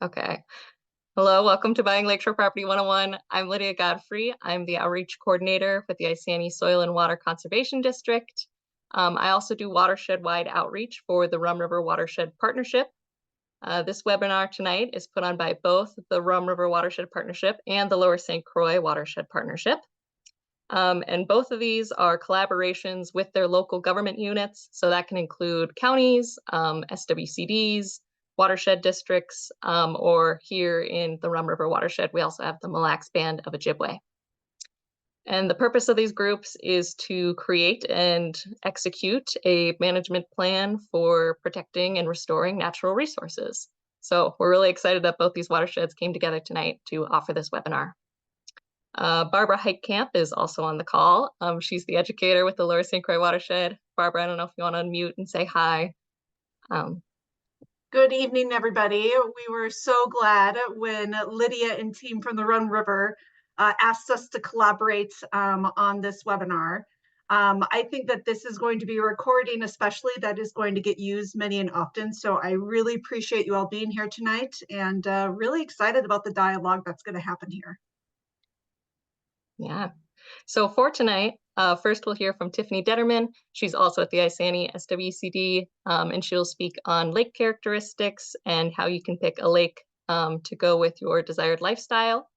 Okay. Hello, welcome to Buying Lakeshore Property 101. I'm Lydia Godfrey. I'm the outreach coordinator with the Iceni Soil and Water Conservation District. I also do watershed-wide outreach for the Rum River Watershed Partnership. This webinar tonight is put on by both the Rum River Watershed Partnership and the Lower St. Croix Watershed Partnership. And both of these are collaborations with their local government units. So that can include counties, SWCDs, watershed districts, or here in the Rum River Watershed, we also have the Mille Lacs Band of Ojibwe. And the purpose of these groups is to create and execute a management plan for protecting and restoring natural resources. So we're really excited that both these watersheds came together tonight to offer this webinar. Barbara Heitkamp is also on the call. She's the educator with the Lower St. Croix Watershed. Barbara, I don't know if you want to unmute and say hi. Good evening, everybody. We were so glad when Lydia and team from the Rum River asked us to collaborate on this webinar. I think that this is going to be a recording, especially that is going to get used many and often. So I really appreciate you all being here tonight and really excited about the dialogue that's going to happen here. Yeah. So for tonight, first we'll hear from Tiffany Determan. She's also at the Iceni SWCD, and she'll speak on lake characteristics and how you can pick a lake to go with your desired lifestyle.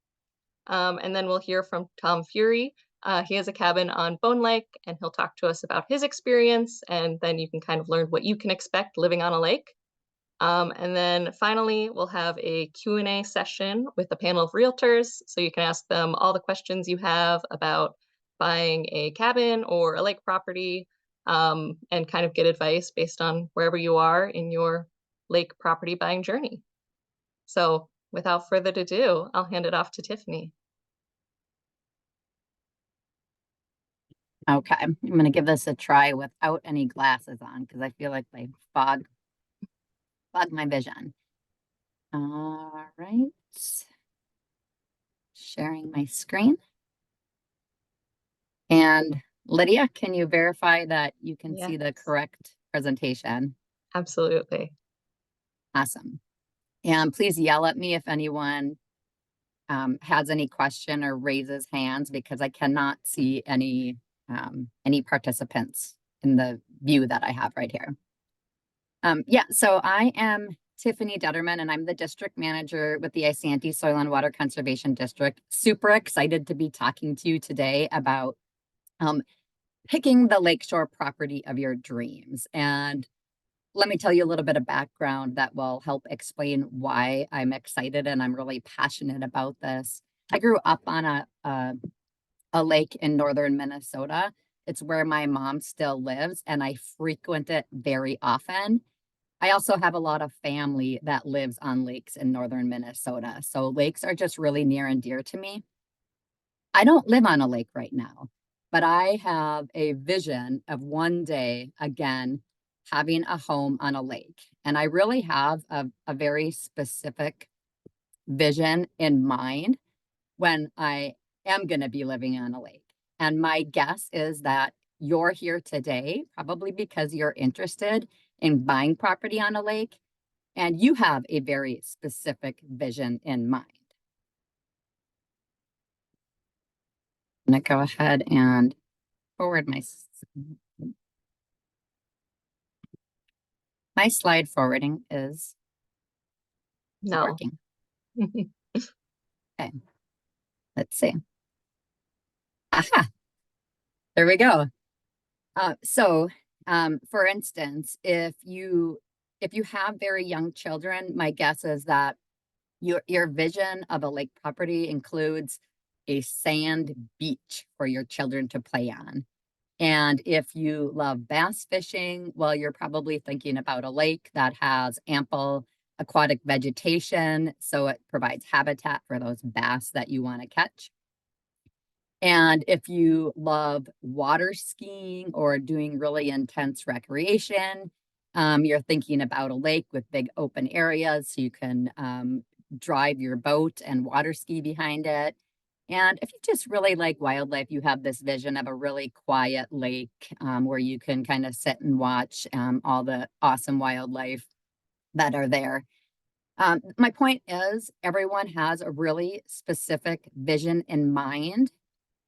And then we'll hear from Tom Furey. He has a cabin on Bone Lake, and he'll talk to us about his experience, and then you can kind of learn what you can expect living on a lake. And then finally, we'll have a Q&A session with a panel of realtors, so you can ask them all the questions you have about buying a cabin or a lake property, and kind of get advice based on wherever you are in your lake property buying journey. So without further ado, I'll hand it off to Tiffany. Okay, I'm going to give this a try without any glasses on because I feel like they fog my vision. All right. Sharing my screen. And Lydia, can you verify that you can see the correct presentation? Absolutely. Awesome. And please yell at me if anyone has any question or raises hands because I cannot see any participants in the view that I have right here. Yeah, so I am Tiffany Determan, and I'm the district manager with the Iceni Soil and Water Conservation District. Super excited to be talking to you today about picking the lakeshore property of your dreams. And let me tell you a little bit of background that will help explain why I'm excited and I'm really passionate about this. I grew up on a lake in northern Minnesota. It's where my mom still lives, and I frequent it very often. I also have a lot of family that lives on lakes in northern Minnesota. So lakes are just really near and dear to me. I don't live on a lake right now, but I have a vision of one day, again, having a home on a lake. And I really have a very specific vision in mind when I am going to be living on a lake. And my guess is that you're here today, probably because you're interested in buying property on a lake, and you have a very specific vision in mind. I'm going to go ahead and forward my slide forwarding is not working. Okay, let's see. Aha, there we go. For instance, if you have very young children, my guess is that your vision of a lake property includes a sand beach for your children to play on. And if you love bass fishing, well, you're probably thinking about a lake that has ample aquatic vegetation, so it provides habitat for those bass that you want to catch. And if you love water skiing or doing really intense recreation, you're thinking about a lake with big open areas so you can drive your boat and water ski behind it. And if you just really like wildlife, you have this vision of a really quiet lake where you can kind of sit and watch all the awesome wildlife that are there. My point is everyone has a really specific vision in mind,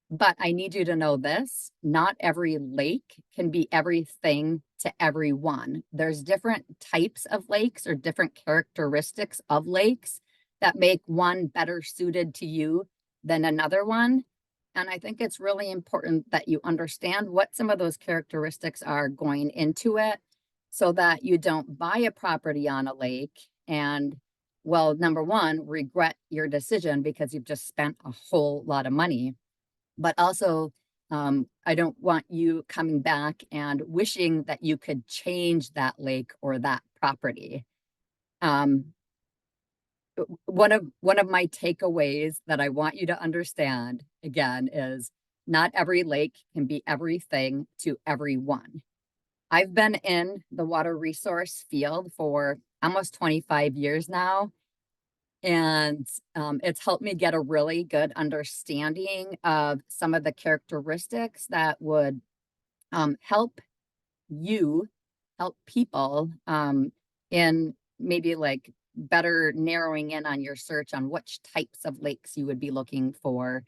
but I need you to know this, not every lake can be everything to everyone. There's different types of lakes or different characteristics of lakes that make one better suited to you than another one. And I think it's really important that you understand what some of those characteristics are going into it so that you don't buy a property on a lake and, well, number one, regret your decision because you've just spent a whole lot of money. But also, I don't want you coming back and wishing that you could change that lake or that property. One of my takeaways that I want you to understand again is not every lake can be everything to everyone. I've been in the water resource field for almost 25 years now, and it's helped me get a really good understanding of some of the characteristics that would help you help people in maybe like better narrowing in on your search on which types of lakes you would be looking for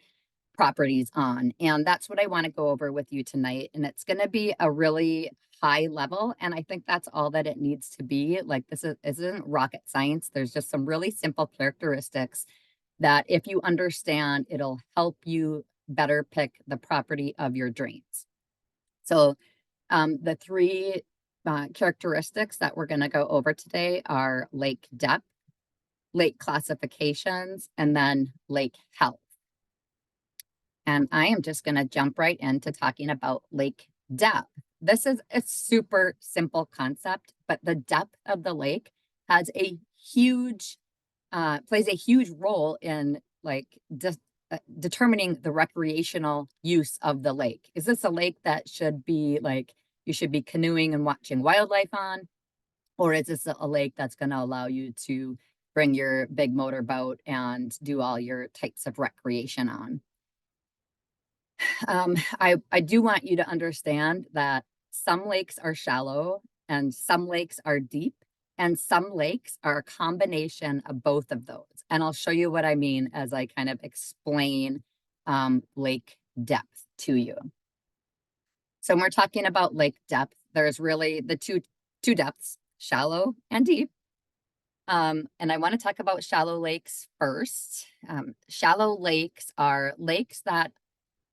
properties on. And that's what I want to go over with you tonight. And it's going to be a really high level. And I think that's all that it needs to be. Like this isn't rocket science. There's just some really simple characteristics that if you understand, it'll help you better pick the property of your dreams. So the three characteristics that we're going to go over today are lake depth, lake classifications, and then lake health. And I am just going to jump right into talking about lake depth. This is a super simple concept, but the depth of the lake has a huge, plays a huge role in like determining the recreational use of the lake. Is this a lake that should be like, you should be canoeing and watching wildlife on? Or is this a lake that's going to allow you to bring your big motorboat and do all your types of recreation on? I do want you to understand that some lakes are shallow and some lakes are deep, and some lakes are a combination of both of those. And I'll show you what I mean as I kind of explain lake depth to you. So when we're talking about lake depth, there's really the two depths, shallow and deep. And I want to talk about shallow lakes first. Shallow lakes are lakes that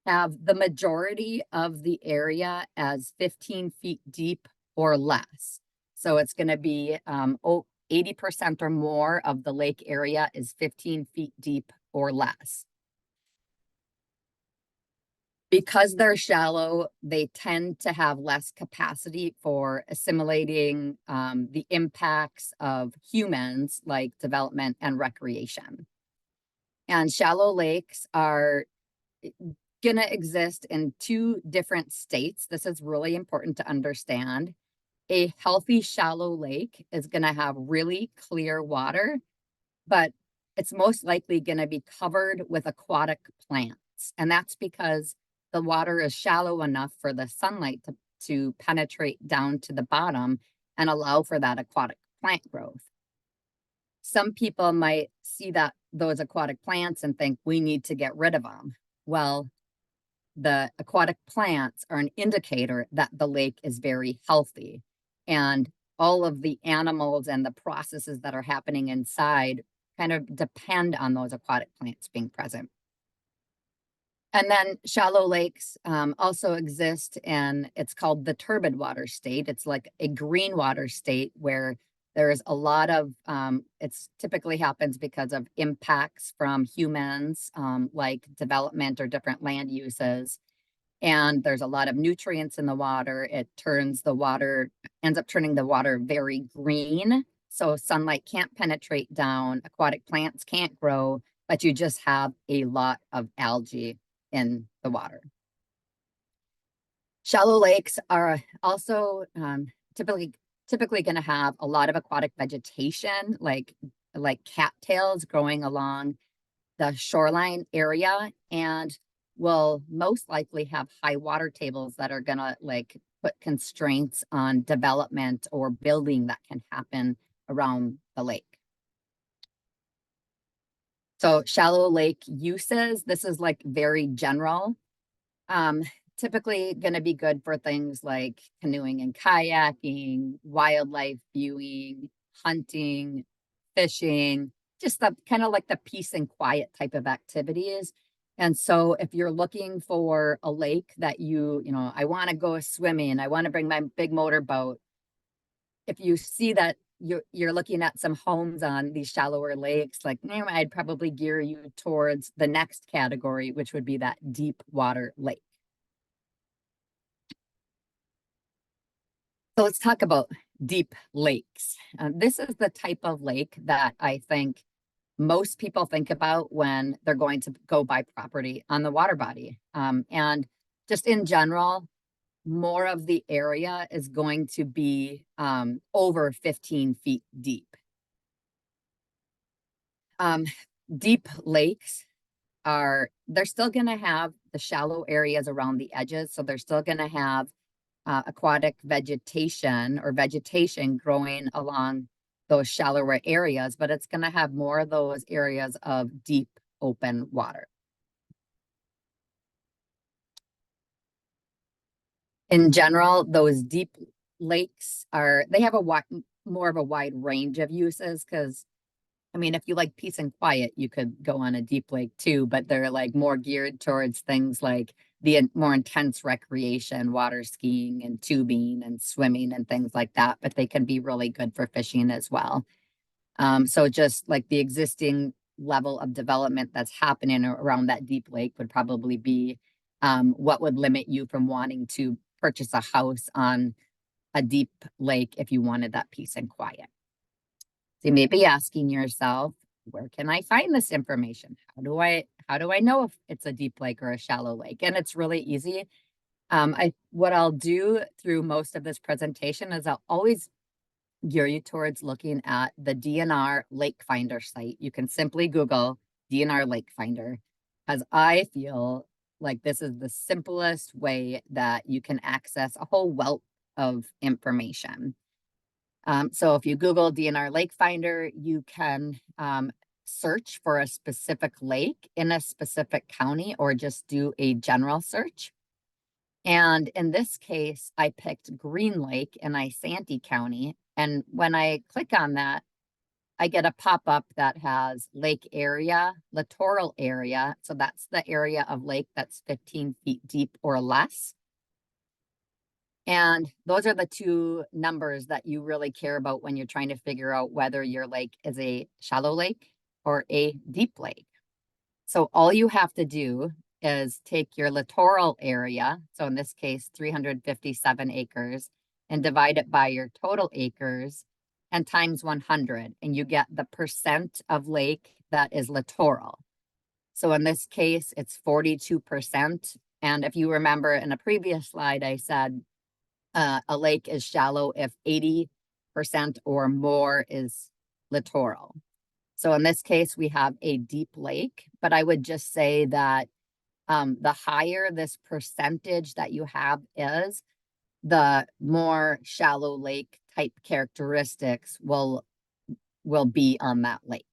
have the majority of the area as 15 feet deep or less. So it's going to be 80% or more of the lake area is 15 feet deep or less. Because they're shallow, they tend to have less capacity for assimilating the impacts of humans like development and recreation. And shallow lakes are going to exist in two different states. This is really important to understand. A healthy shallow lake is going to have really clear water, but it's most likely going to be covered with aquatic plants. And that's because the water is shallow enough for the sunlight to penetrate down to the bottom and allow for that aquatic plant growth. Some people might see those aquatic plants and think we need to get rid of them. Well, the aquatic plants are an indicator that the lake is very healthy, and all of the animals and the processes that are happening inside kind of depend on those aquatic plants being present. And then shallow lakes also exist, and it's called the turbid water state. It's like a green water state where there's a lot of, it's typically happens because of impacts from humans, like development or different land uses. And there's a lot of nutrients in the water. It ends up turning the water very green. So sunlight can't penetrate down, aquatic plants can't grow, but you just have a lot of algae in the water. Shallow lakes are also typically going to have a lot of aquatic vegetation, like cattails growing along the shoreline area, and will most likely have high water tables that are going to like put constraints on development or building that can happen around the lake. So shallow lake uses, this is like very general. Typically going to be good for things like canoeing and kayaking, wildlife viewing, hunting, fishing, just the kind of like the peace and quiet type of activities. And so if you're looking for a lake that I want to go swimming, I want to bring my big motorboat. If you see that you're looking at some homes on these shallower lakes, like I'd probably gear you towards the next category, which would be that deep water lake. So let's talk about deep lakes. This is the type of lake that I think most people think about when they're going to go buy property on the water body. And just in general, more of the area is going to be over 15 feet deep. Deep lakes they're still going to have the shallow areas around the edges. So they're still going to have aquatic vegetation or vegetation growing along those shallower areas, but it's going to have more of those areas of deep open water. In general, those deep lakes they have more of a wide range of uses, because if you like peace and quiet, you could go on a deep lake too, but they're like more geared towards things like the more intense recreation, water skiing and tubing and swimming and things like that, but they can be really good for fishing as well. So just like the existing level of development that's happening around that deep lake would probably be what would limit you from wanting to purchase a house on a deep lake if you wanted that peace and quiet. So you may be asking yourself, where can I find this information? How do I know if it's a deep lake or a shallow lake? And it's really easy. What I'll do through most of this presentation is I'll always gear you towards looking at the DNR Lake Finder site. You can simply Google DNR Lake Finder, as I feel like this is the simplest way that you can access a whole wealth of information. So if you Google DNR Lake Finder, you can search for a specific lake in a specific county, or just do a general search. And in this case, I picked Green Lake in Isanti County. And when I click on that, I get a pop-up that has lake area, littoral area. So that's the area of lake that's 15 feet deep or less. And those are the two numbers that you really care about when you're trying to figure out whether your lake is a shallow lake or a deep lake. So all you have to do is take your littoral area, so in this case, 357 acres, and divide it by your total acres and times 100, and you get the percent of lake that is littoral. So in this case, it's 42%. And if you remember in a previous slide, I said a lake is shallow if 80% or more is littoral. So in this case, we have a deep lake, but I would just say that the higher this percentage that you have is, the more shallow lake type characteristics will be on that lake.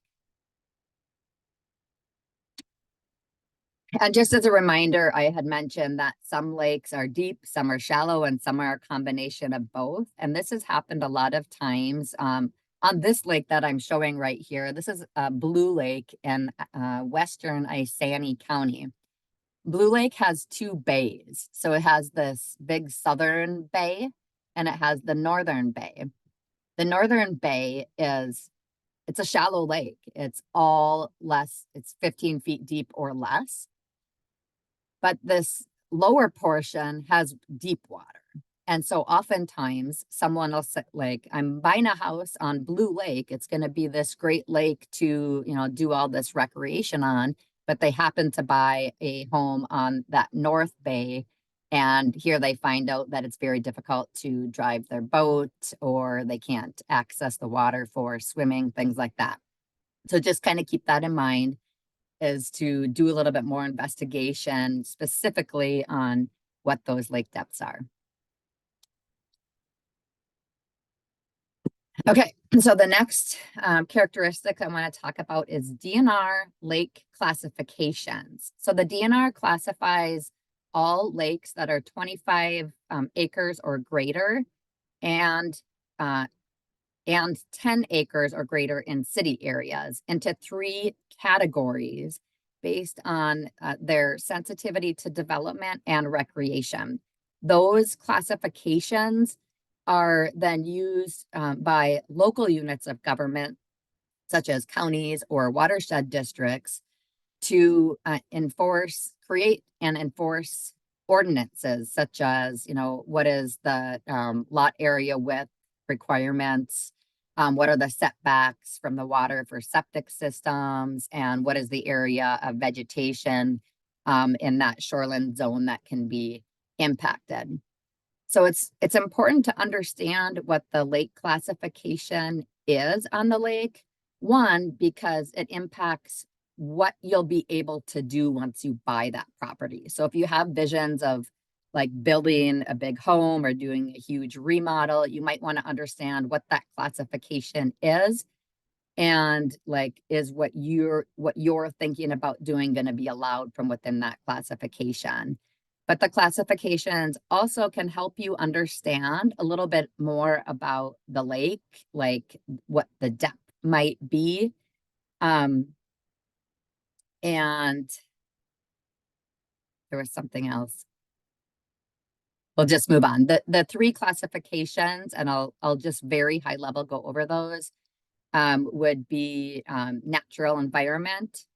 And just as a reminder, I had mentioned that some lakes are deep, some are shallow, and some are a combination of both. And this has happened a lot of times. On this lake that I'm showing right here, this is a Blue Lake in western Isanti County. Blue Lake has two bays. So it has this big southern bay and it has the northern bay. The northern bay it's a shallow lake. It's 15 feet deep or less. But this lower portion has deep water. And so oftentimes someone will say, like, I'm buying a house on Blue Lake. It's going to be this great lake to, do all this recreation on, but they happen to buy a home on that North Bay. And here they find out that it's very difficult to drive their boat, or they can't access the water for swimming, things like that. So just kind of keep that in mind, is to do a little bit more investigation specifically on what those lake depths are. Okay, so the next characteristic I want to talk about is DNR lake classifications. So the DNR classifies all lakes that are 25 acres or greater and 10 acres or greater in city areas into 3 categories based on their sensitivity to development and recreation. Those classifications are then used by local units of government, such as counties or watershed districts, to create and enforce ordinances, such as, what is the lot area width requirements, what are the setbacks from the water for septic systems, and what is the area of vegetation in that shoreline zone that can be impacted. So it's important to understand what the lake classification is on the lake. One, because it impacts what you'll be able to do once you buy that property. So if you have visions of like building a big home or doing a huge remodel, you might want to understand what that classification is, and like, is what you're thinking about doing going to be allowed from within that classification. But the classifications also can help you understand a little bit more about the lake, like what the depth might be. And there was something else. We'll just move on. The 3 classifications, and I'll just very high level go over those, would be natural environment,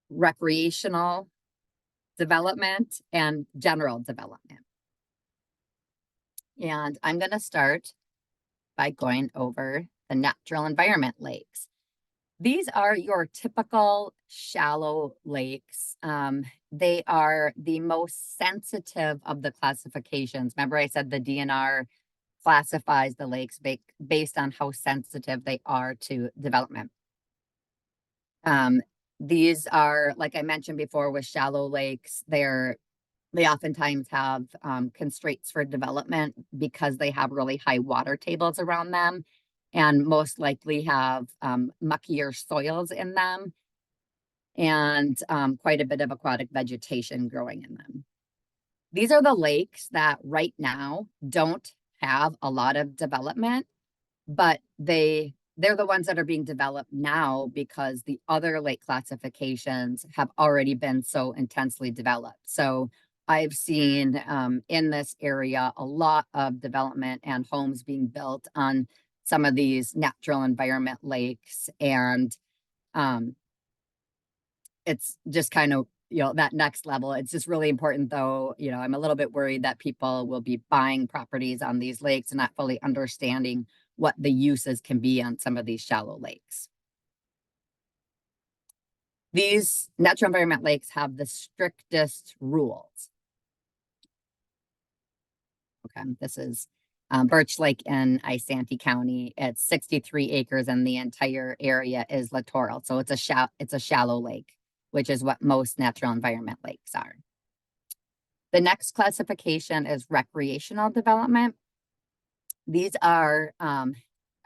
recreational development, and general development. And I'm going to start by going over the natural environment lakes. These are your typical shallow lakes. They are the most sensitive of the classifications. Remember, I said the DNR classifies the lakes based on how sensitive they are to development. These are, like I mentioned before, with shallow lakes, they oftentimes have constraints for development because they have really high water tables around them, and most likely have muckier soils in them, and quite a bit of aquatic vegetation growing in them. These are the lakes that right now don't have a lot of development, but they're the ones that are being developed now because the other lake classifications have already been so intensely developed. So I've seen in this area a lot of development and homes being built on some of these natural environment lakes. And it's just kind of, that next level. It's just really important, though. I'm a little bit worried that people will be buying properties on these lakes and not fully understanding what the uses can be on some of these shallow lakes. These natural environment lakes have the strictest rules. Okay, this is Birch Lake in Isanti County. It's 63 acres and the entire area is littoral. So it's a shallow lake, which is what most natural environment lakes are. The next classification is recreational development. These are, I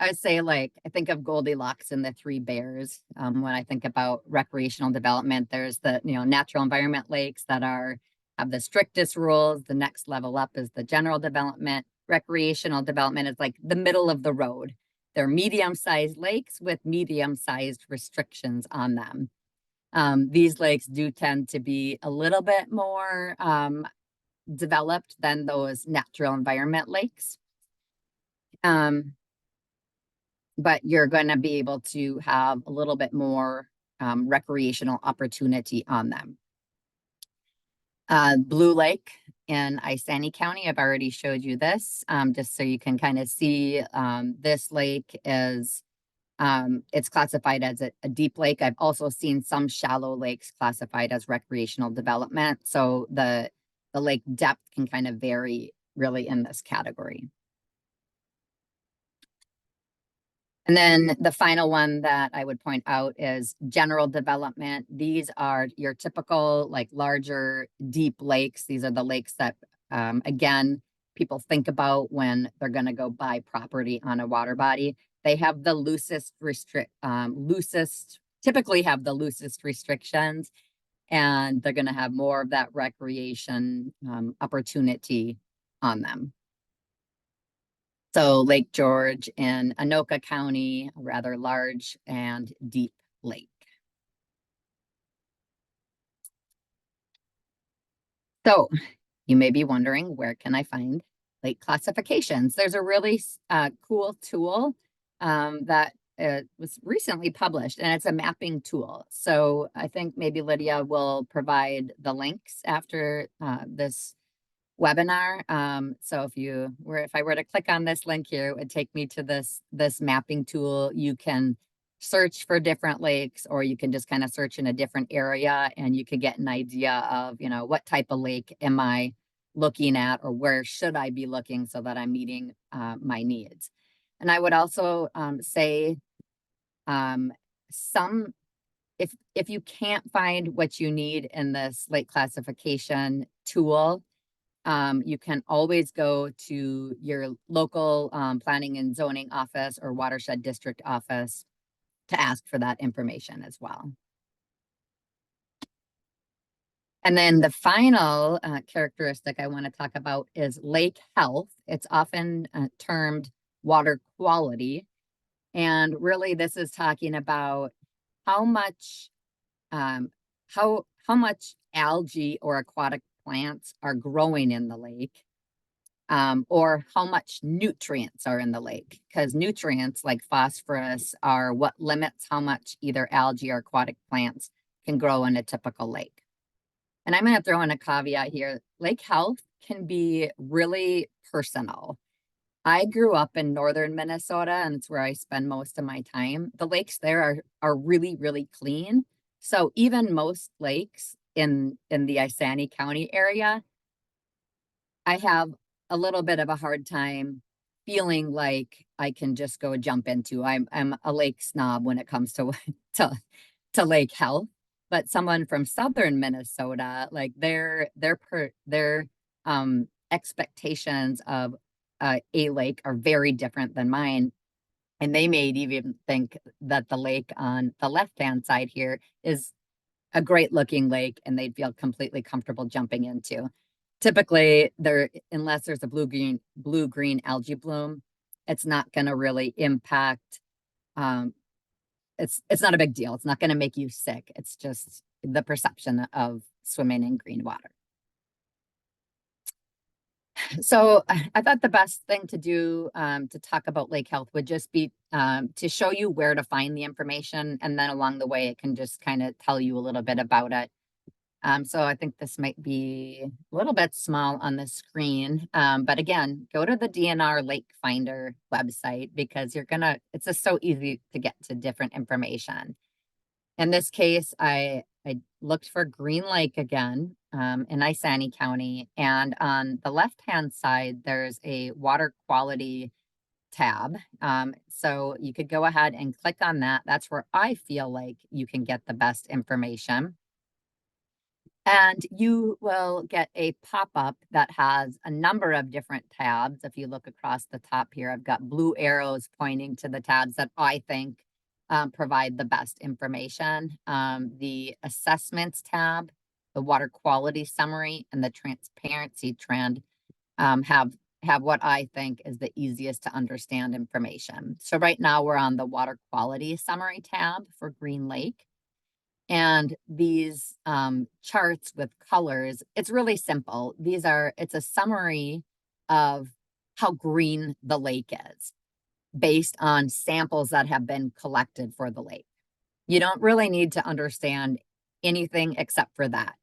would say, like, I think of Goldilocks and the 3 bears. When I think about recreational development, there's the, natural environment lakes that have the strictest rules. The next level up is the general development. Recreational development is like the middle of the road. They're medium-sized lakes with medium-sized restrictions on them. These lakes do tend to be a little bit more developed than those natural environment lakes. But you're going to be able to have a little bit more recreational opportunity on them. Blue Lake in Isanti County, I've already showed you this, just so you can kind of see. This lake is, it's classified as a deep lake. I've also seen some shallow lakes classified as recreational development. So the lake depth can kind of vary really in this category. And then the final one that I would point out is general development. These are your typical, like, larger, deep lakes. These are the lakes that, again, people think about when they're going to go buy property on a water body. They have the typically have the loosest restrictions, and they're going to have more of that recreation opportunity on them. So Lake George in Anoka County, a rather large and deep lake. So you may be wondering, where can I find lake classifications? There's a really cool tool that was recently published, and it's a mapping tool. So I think maybe Lydia will provide the links after this webinar. So if I were to click on this link here, it would take me to this mapping tool. You can search for different lakes, or you can just kind of search in a different area, and you could get an idea of, what type of lake am I looking at, or where should I be looking so that I'm meeting my needs. And I would also say if you can't find what you need in this lake classification tool, you can always go to your local planning and zoning office or watershed district office to ask for that information as well. And then the final characteristic I want to talk about is lake health. It's often termed water quality. And really this is talking about how much algae or aquatic plants are growing in the lake, or how much nutrients are in the lake, because nutrients like phosphorus are what limits how much either algae or aquatic plants can grow in a typical lake. And I'm going to throw in a caveat here. Lake health can be really personal. I grew up in northern Minnesota, and it's where I spend most of my time. The lakes there are really, really clean. So even most lakes in the Isani County area, I have a little bit of a hard time feeling like I can just go jump into. I'm a lake snob when it comes to to lake health. But someone from southern Minnesota, like their expectations of a lake are very different than mine. And they may even think that the lake on the left-hand side here is a great looking lake, and they'd feel completely comfortable jumping into. Typically, unless there's a blue-green algae bloom, it's not going to really impact. It's not a big deal. It's not going to make you sick. It's just the perception of swimming in green water. So I thought the best thing to do to talk about lake health would just be to show you where to find the information. And then along the way, it can just kind of tell you a little bit about it. So I think this might be a little bit small on the screen. But again, go to the DNR Lake Finder website, because it's just so easy to get to different information. In this case, I looked for Green Lake again in Isani County. And on the left-hand side, there's a water quality tab. So you could go ahead and click on that. That's where I feel like you can get the best information. And you will get a pop-up that has a number of different tabs. If you look across the top here, I've got blue arrows pointing to the tabs that I think provide the best information. The assessments tab, the water quality summary, and the transparency trend have what I think is the easiest to understand information. So right now we're on the water quality summary tab for Green Lake. And these charts with colors, it's really simple. It's a summary of how green the lake is based on samples that have been collected for the lake. You don't really need to understand anything except for that.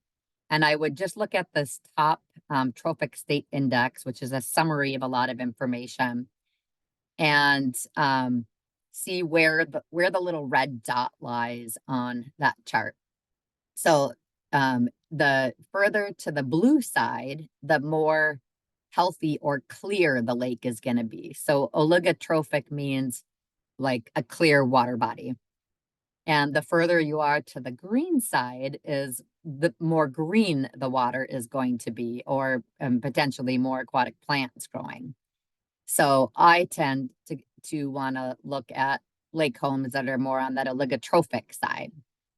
And I would just look at this top trophic state index, which is a summary of a lot of information, and see where the little red dot lies on that chart. So the further to the blue side, the more healthy or clear the lake is going to be. So oligotrophic means like a clear water body. And the further you are to the green side is the more green the water is going to be, or potentially more aquatic plants growing. So I tend to want to look at lake homes that are more on that oligotrophic side.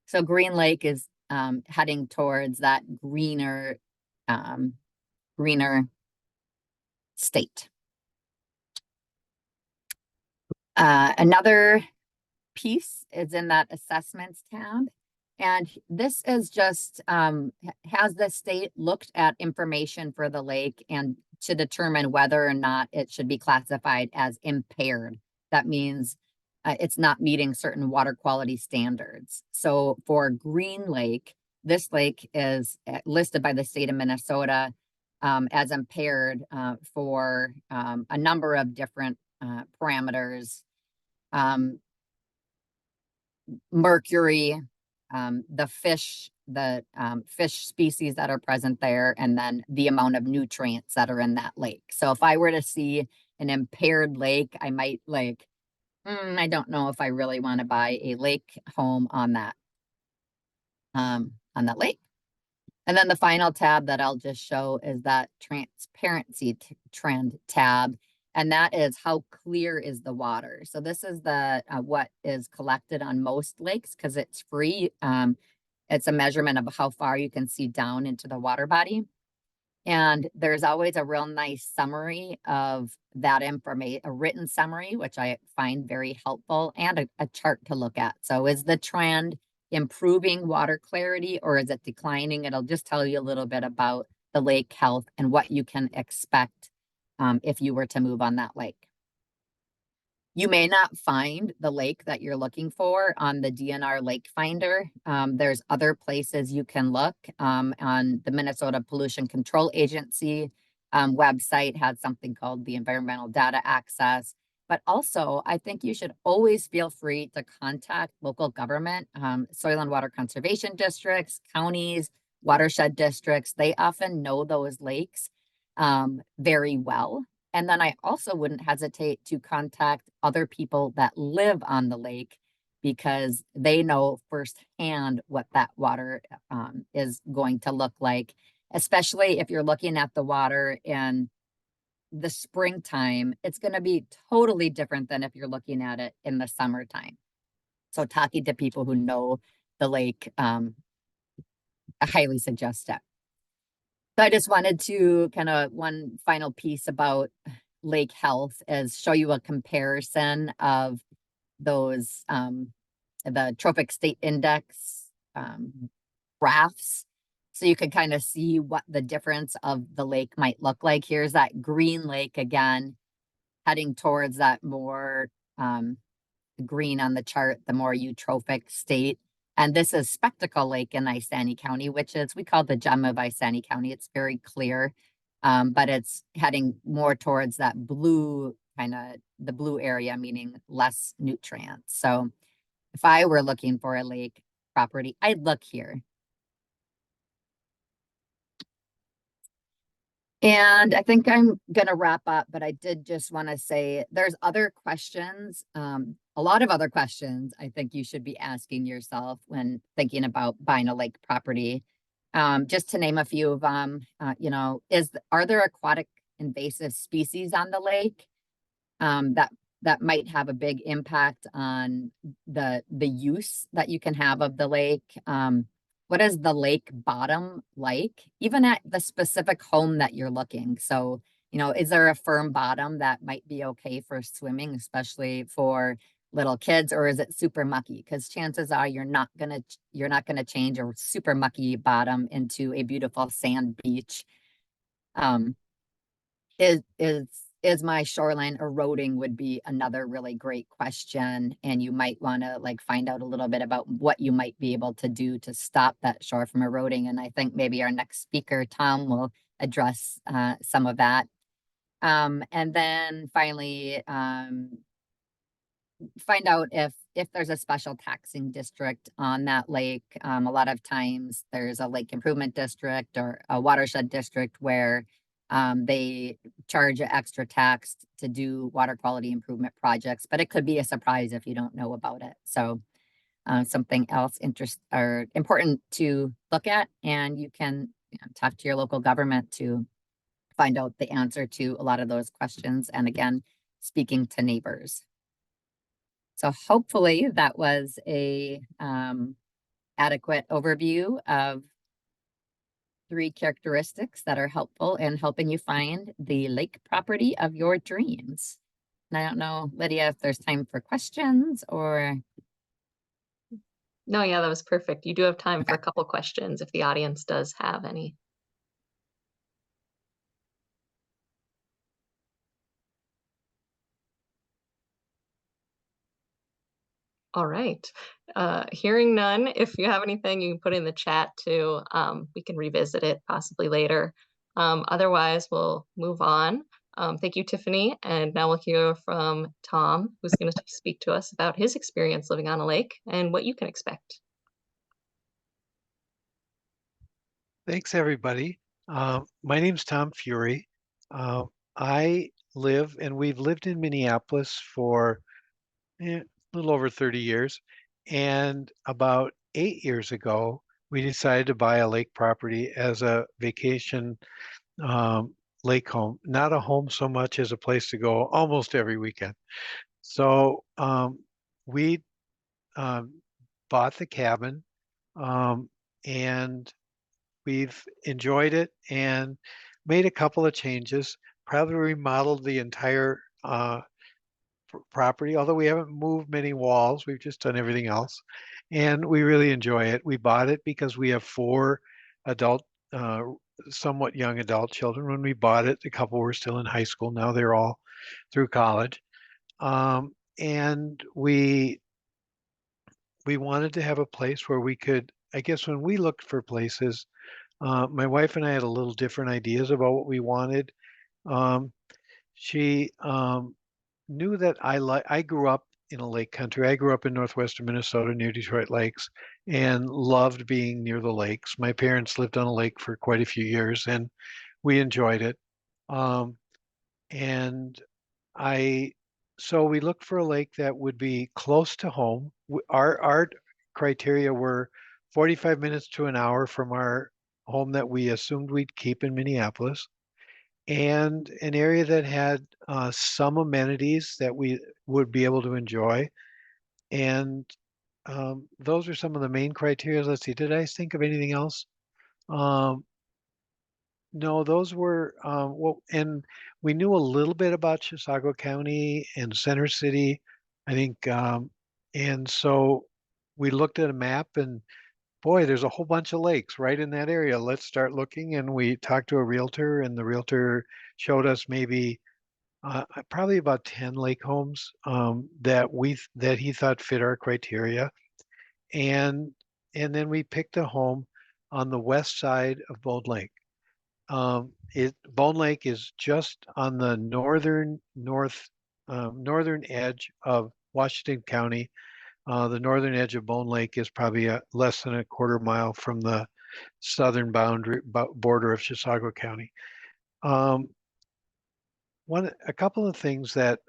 So Green Lake is heading towards that greener state. Another piece is in that assessments tab. And this is just, has the state looked at information for the lake and to determine whether or not it should be classified as impaired. That means it's not meeting certain water quality standards. So for Green Lake, this lake is listed by the state of Minnesota as impaired for a number of different parameters. Mercury, the fish species that are present there, and then the amount of nutrients that are in that lake. So if I were to see an impaired lake, I might I don't know if I really want to buy a lake home on that lake. And then the final tab that I'll just show is that transparency trend tab. And that is how clear is the water. So this is the what is collected on most lakes because it's free. It's a measurement of how far you can see down into the water body. And there's always a real nice summary of that information, a written summary, which I find very helpful, and a chart to look at. So is the trend improving water clarity or is it declining? It'll just tell you a little bit about the lake health and what you can expect if you were to move on that lake. You may not find the lake that you're looking for on the DNR Lake Finder. There's other places you can look on the Minnesota Pollution Control Agency website has something called the Environmental Data Access. But also, I think you should always feel free to contact local government, soil and water conservation districts, counties, watershed districts. They often know those lakes very well. And then I also wouldn't hesitate to contact other people that live on the lake because they know firsthand what that water is going to look like, especially if you're looking at the water in the springtime. It's going to be totally different than if you're looking at it in the summertime. So talking to people who know the lake, I highly suggest it. So I just wanted to kind of one final piece about lake health is show you a comparison of those, the trophic state index graphs. So you can kind of see what the difference of the lake might look like. Here's that Green Lake again, heading towards that more green on the chart, the more eutrophic state. And this is Spectacle Lake in Isanti County, which is, we call the gem of Isanti County. It's very clear, but it's heading more towards that blue, kind of the blue area, meaning less nutrients. So if I were looking for a lake property, I'd look here. And I think I'm going to wrap up, but I did just want to say there's other questions, a lot of other questions I think you should be asking yourself when thinking about buying a lake property. Just to name a few of them, are there aquatic invasive species on the lake that might have a big impact on the use that you can have of the lake? What is the lake bottom like, even at the specific home that you're looking? So, is there a firm bottom that might be okay for swimming, especially for little kids, or is it super mucky? Because chances are you're not gonna change a super mucky bottom into a beautiful sand beach. Is my shoreline eroding would be another really great question. And you might want to find out a little bit about what you might be able to do to stop that shore from eroding. And I think maybe our next speaker, Tom, will address some of that. And then finally, find out if there's a special taxing district on that lake. A lot of times there's a lake improvement district or a watershed district where they charge an extra tax to do water quality improvement projects, but it could be a surprise if you don't know about it. So something else important to look at, and you can talk to your local government to find out the answer to a lot of those questions. And again, speaking to neighbors. So hopefully that was a adequate overview of 3 characteristics that are helpful in helping you find the lake property of your dreams. And I don't know, Lydia, if there's time for questions or. No, yeah, that was perfect. You do have time for Okay. a couple questions if the audience does have any. All right. Hearing none, if you have anything, you can put in the chat too. We can revisit it possibly later. Otherwise, we'll move on. Thank you, Tiffany. And now we'll hear from Tom, who's going to speak to us about his experience living on a lake and what you can expect. Thanks, everybody. My name's Tom Furey. I live, and we've lived in Minneapolis for a little over 30 years. And about 8 years ago, we decided to buy a lake property as a vacation lake home, not a home so much as a place to go almost every weekend. So we bought the cabin, and we've enjoyed it and made a couple of changes. Probably remodeled the entire property, although we haven't moved many walls. We've just done everything else, and we really enjoy it. We bought it because we have 4 adult, somewhat young adult children. When we bought it, a couple were still in high school. Now they're all through college, and we wanted to have a place where we could. I guess when we looked for places, my wife and I had a little different ideas about what we wanted. She knew that I grew up in a lake country. I grew up in northwestern Minnesota near Detroit Lakes and loved being near the lakes. My parents lived on a lake for quite a few years and we enjoyed it. And I so we looked for a lake that would be close to home. Our criteria were 45 minutes to an hour from our home that we assumed we'd keep in Minneapolis, and an area that had some amenities that we would be able to enjoy. And those are some of the main criteria. Let's see, did I think of anything else? Um, no, those were, well, and we knew a little bit about Chisago County and Center City, I think. And so we looked at a map and boy, there's a whole bunch of lakes right in that area. Let's start looking. And we talked to a realtor, and the realtor showed us maybe probably about 10 lake homes that he thought fit our criteria. And then we picked a home on the west side of Bone Lake. Bone Lake is just on the northern edge of Washington County. The northern edge of Bone Lake is probably less than a quarter mile from the southern border of Chisago County. A couple of things that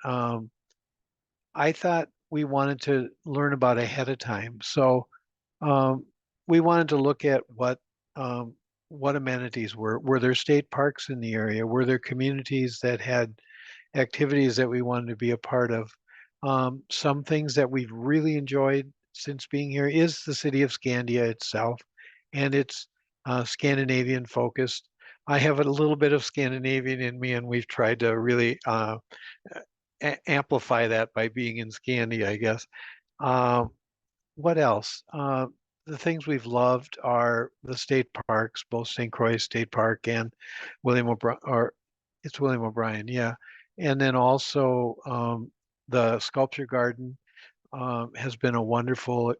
I thought we wanted to learn about ahead of time. So we wanted to look at what amenities were. Were there state parks in the area? Were there communities that had activities that we wanted to be a part of? Some things that we've really enjoyed since being here is the city of Scandia itself, and it's Scandinavian focused. I have a little bit of Scandinavian in me, and we've tried to really amplify that by being in Scandia, I guess. What else? The things we've loved are the state parks, both St. Croix State Park and William O'Brien, or it's William O'Brien, yeah. And then also the sculpture garden has been a wonderful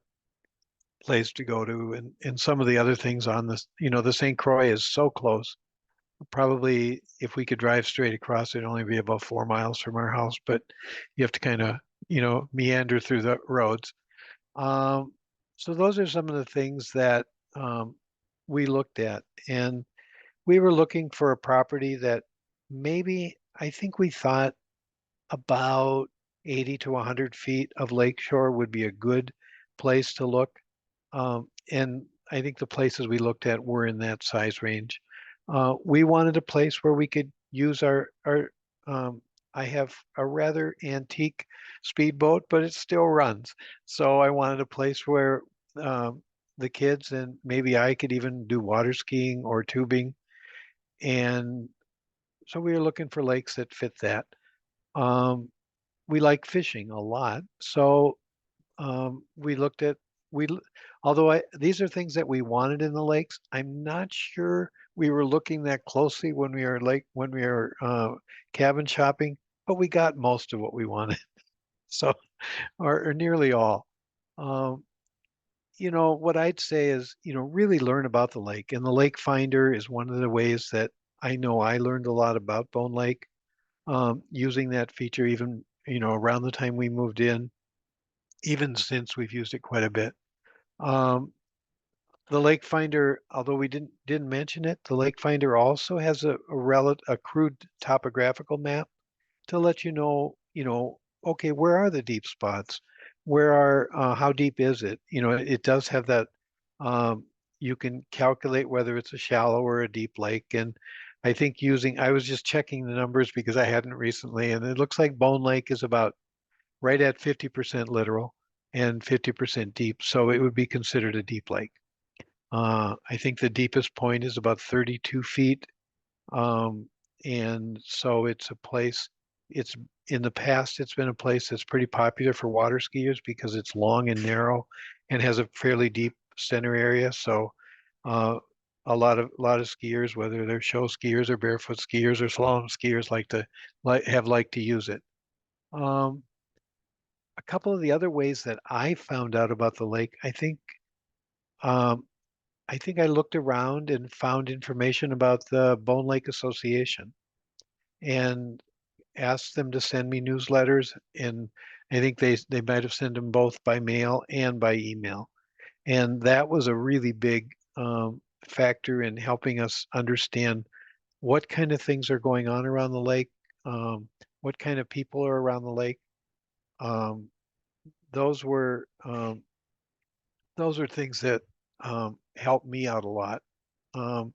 place to go to, and some of the other things on this, the St. Croix is so close. Probably if we could drive straight across, it'd only be about 4 miles from our house, but you have to kind of, meander through the roads. So those are some of the things that we looked at, and we were looking for a property that maybe, I think we thought about 80 to 100 feet of Lakeshore would be a good place to look. And I think the places we looked at were in that size range. We wanted a place where we could use I have a rather antique speedboat, but it still runs. So I wanted a place where the kids and maybe I could even do water skiing or tubing. And so we were looking for lakes that fit that. Um, we like fishing a lot. So we looked at we l- although these are things that we wanted in the lakes. I'm not sure we were looking that closely when we were cabin shopping, but we got most of what we wanted. So or nearly all. Um, what I'd say is, really learn about the lake. And the Lake Finder is one of the ways that I know I learned a lot about Bone Lake, using that feature even, around the time we moved in, even since we've used it quite a bit. Um, the Lake Finder, although we didn't mention it, the Lake Finder also has a crude topographical map to let okay, where are the deep spots? How deep is it? It does have that, um, you can calculate whether it's a shallow or a deep lake. And I think I was just checking the numbers because I hadn't recently, and it looks like Bone Lake is about right at 50% littoral and 50% deep. So it would be considered a deep lake. I think the deepest point is about 32 feet. Um, and so it's in the past, it's been a place that's pretty popular for water skiers because it's long and narrow and has a fairly deep center area. So uh, a lot of skiers, whether they're show skiers or barefoot skiers or slalom skiers, like to use it. Um, a couple of the other ways that I found out about the lake, um, I think I looked around and found information about the Bone Lake Association and asked them to send me newsletters. And I think they might have sent them both by mail and by email. And that was a really big factor in helping us understand what kind of things are going on around the lake, what kind of people are around the lake. Um, those were um, those are things that helped me out a lot. Um,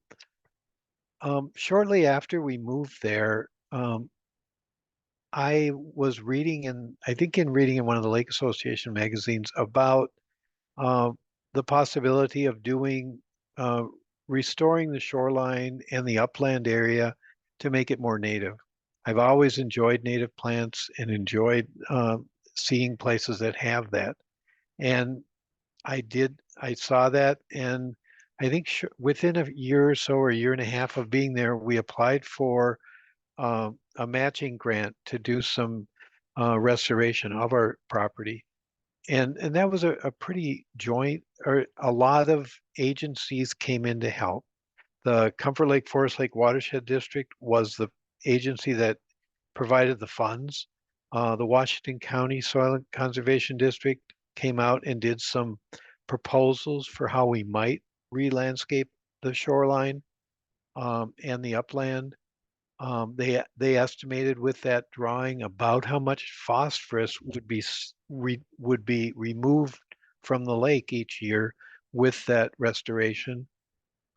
Shortly after we moved there, I was reading in one of the Lake Association magazines about uh, the possibility of uh, restoring the shoreline and the upland area to make it more native. I've always enjoyed native plants and enjoyed seeing places that have that. And I saw that, and I think within a year or so, or a year and a half of being there, we applied for a matching grant to do some restoration of our property. And that was a pretty joint, or a lot of agencies came in to help. The Comfort Lake Forest Lake Watershed District was the agency that provided the funds. The Washington County Soil Conservation District came out and did some proposals for how we might re-landscape the shoreline and the upland. They estimated with that drawing about how much phosphorus would be removed from the lake each year with that restoration.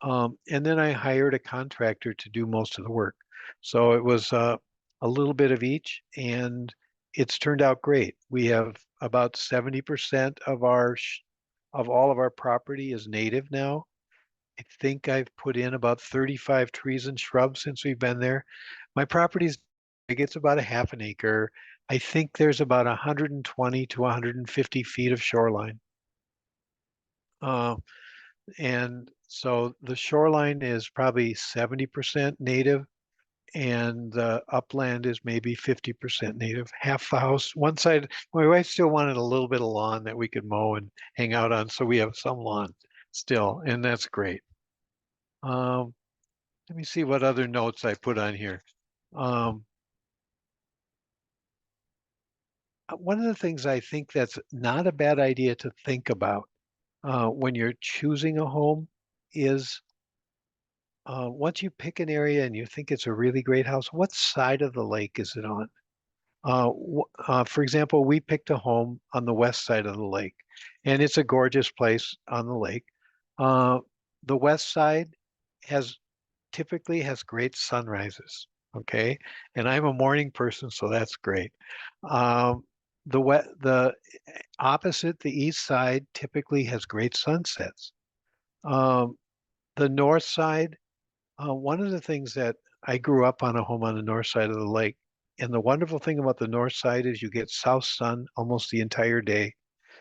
And then I hired a contractor to do most of the work. So it was a little bit of each, and it's turned out great. We have about 70% of all of our property is native now. I think I've put in about 35 trees and shrubs since we've been there. My property's big, it's about a half an acre. I think there's about 120 to 150 feet of shoreline. Uh, and so the shoreline is probably 70% native, and the upland is maybe 50% native. Half the house, one side, my wife still wanted a little bit of lawn that we could mow and hang out on, so we have some lawn still, and that's great. Um, Let me see what other notes I put on here. Um, One of the things I think that's not a bad idea to think about when you're choosing a home is once you pick an area and you think it's a really great house, what side of the lake is it on? For example, we picked a home on the west side of the lake, and it's a gorgeous place on the lake. Uh, the west side has typically has great sunrises. Okay, and I'm a morning person, so that's great. Um, the opposite, the east side typically has great sunsets. Um, the north side, one of the things that I grew up on a home on the north side of the lake, and the wonderful thing about the north side is you get south sun almost the entire day.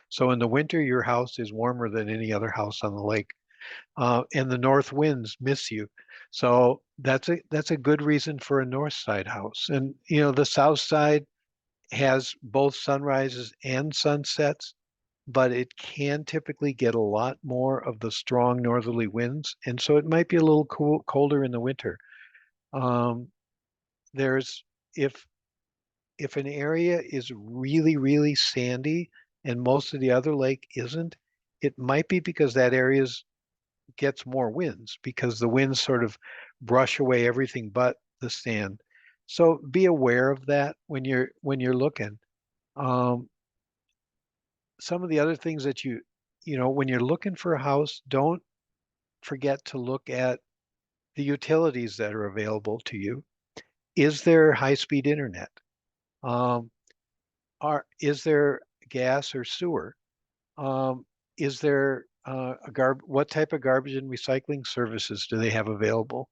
So in the winter, your house is warmer than any other house on the lake, and the north winds miss you. So that's a good reason for a north side house. And you know, the south side has both sunrises and sunsets, but it can typically get a lot more of the strong northerly winds, and so it might be a little colder in the winter. Um, there's if if an area is really, really sandy and most of the other lake isn't, it might be because that area gets more winds because the winds sort of brush away everything but the sand. So be aware of that when you're looking. Um, some of the other things that when you're looking for a house, don't forget to look at the utilities that are available to you. Is there high-speed internet? Um, is there gas or sewer? Um, is there what type of garbage and recycling services do they have available?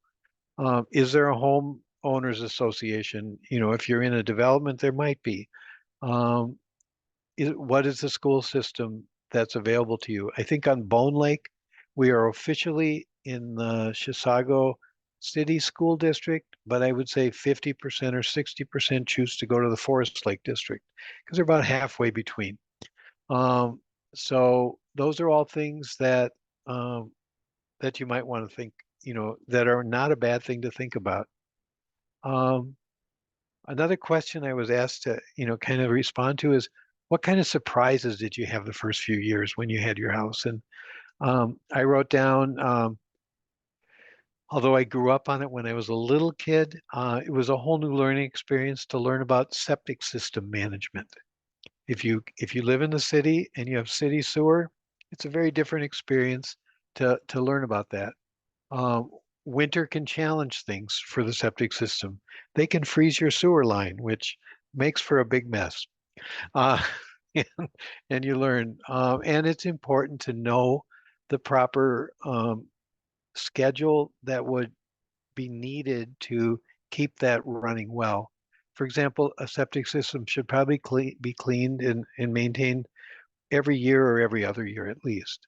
Is there a home owners association? You know, if you're in a development, there might be. Um, what is the school system that's available to you? I think on Bone Lake, we are officially in the Chisago City School District, but I would say 50% or 60% choose to go to the Forest Lake District because they're about halfway between. Um, so those are all things um, that you might want to think, that are not a bad thing to think about. Um, Another question I was asked to, kind of respond to is, what kind of surprises did you have the first few years when you had your house? And I wrote down, although I grew up on it when I was a little kid, it was a whole new learning experience to learn about septic system management. If you live in the city and you have city sewer, it's a very different experience to learn about that. Um, Winter can challenge things for the septic system. They can freeze your sewer line, which makes for a big mess. Uh, and, and you learn. And it's important to know the proper schedule that would be needed to keep that running well. For example, a septic system should probably be cleaned and maintained every year or every other year at least.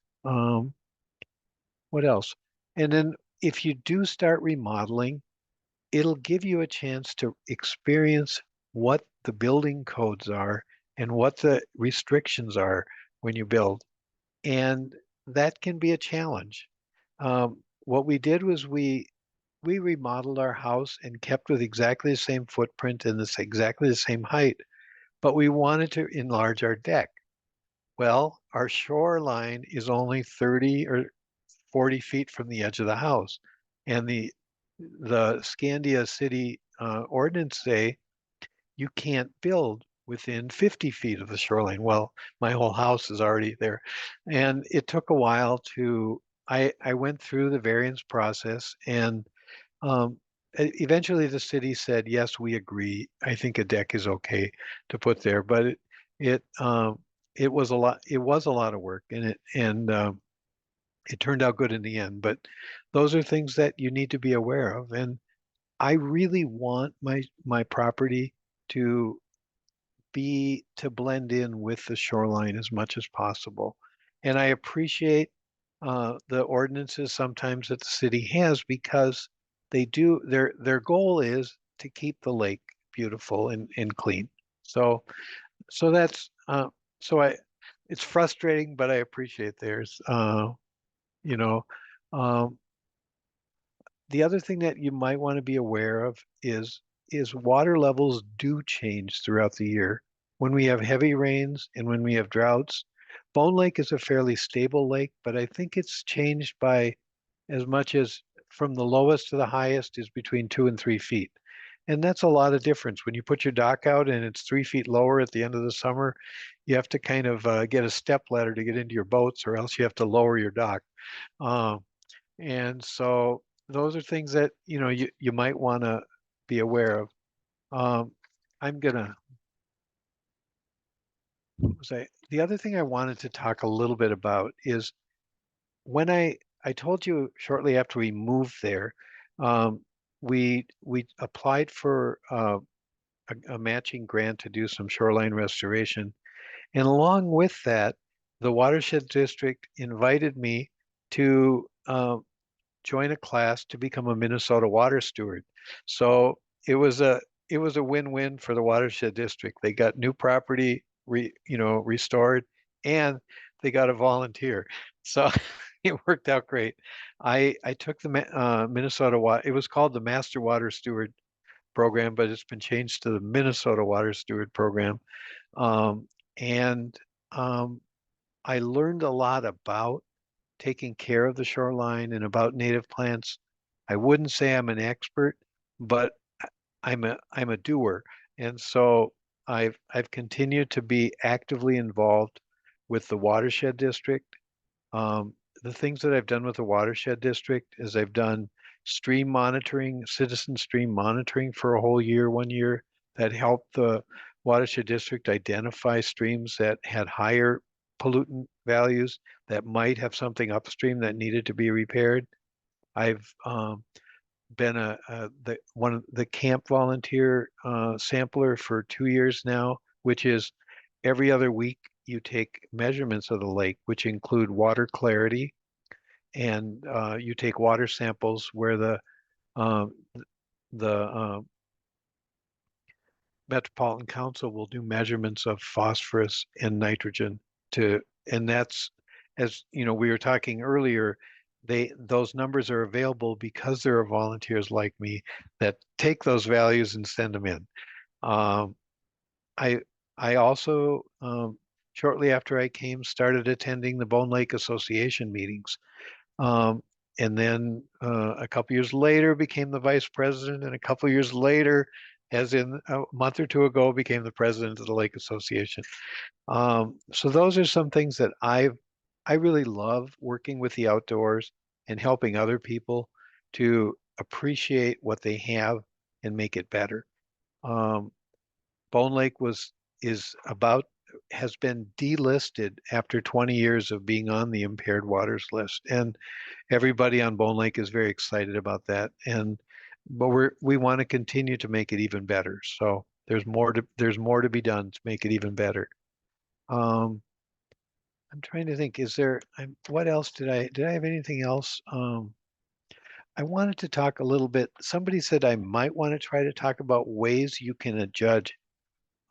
What else? And then if you do start remodeling, it'll give you a chance to experience what the building codes are and what the restrictions are when you build. And that can be a challenge. What we did was we remodeled our house and kept with exactly the same footprint and exactly the same height, but we wanted to enlarge our deck. Well, our shoreline is only 30 or 40 feet from the edge of the house. And the Scandia city ordinance say you can't build within 50 feet of the shoreline. Well, my whole house is already there. And it took a while I went through the variance process and um, eventually the city said, yes, we agree. I think a deck is okay to put there, but it, um, it was a lot of work and it turned out good in the end. But those are things that you need to be aware of. And I really want my property to to blend in with the shoreline as much as possible. And I appreciate the ordinances sometimes that the city has because their goal is to keep the lake beautiful and clean. So so that's so I it's frustrating, but I appreciate theirs. You know, um, the other thing that you might want to be aware of is water levels do change throughout the year. When we have heavy rains and when we have droughts, Bone Lake is a fairly stable lake, but I think it's changed by as much as from the lowest to the highest is between 2 and 3 feet. And that's a lot of difference. When you put your dock out and it's 3 feet lower at the end of the summer, you have to kind of get a step ladder to get into your boats, or else you have to lower your dock. Um, and so those are things that you might want to be aware of. I'm gonna, the other thing I wanted to talk a little bit about is when I told you shortly after we moved there, um, we applied for a matching grant to do some shoreline restoration. And along with that, the Watershed District invited me to join a class to become a Minnesota water steward. So it was a it was a win-win for the Watershed District. They got new property restored, and they got a volunteer. So it worked out great. I took the Minnesota water. It was called the Master Water Steward program, but it's been changed to the Minnesota Water Steward program. Um, and I learned a lot about taking care of the shoreline and about native plants. I wouldn't say I'm an expert, but I'm a doer. And so I've continued to be actively involved with the Watershed District. Um, the things that I've done with the Watershed District is I've done stream monitoring, citizen stream monitoring for a whole year, 1 year, that helped the Watershed District identify streams that had higher pollutant values that might have something upstream that needed to be repaired. I've been one of the camp volunteer sampler for 2 years now, which is every other week you take measurements of the lake, which include water clarity, and you take water samples where uh, the Metropolitan Council will do measurements of phosphorus and nitrogen and that's, as you know, we were talking earlier, those numbers are available because there are volunteers like me that take those values and send them in. Um, I I also shortly after I came started attending the Bone Lake Association meetings. Um, and then a couple years later became the vice president, and a couple years later, as in a month or two ago, became the president of the Lake Association. So those are some things that I really love working with the outdoors and helping other people to appreciate what they have and make it better. Um, Bone Lake has been delisted after 20 years of being on the impaired waters list. And everybody on Bone Lake is very excited about that. But we want to continue to make it even better. So there's more to be done to make it even better. Um, I'm trying to think, what else did I have anything else? I wanted to talk a little bit. Somebody said I might want to try to talk about ways you can adjust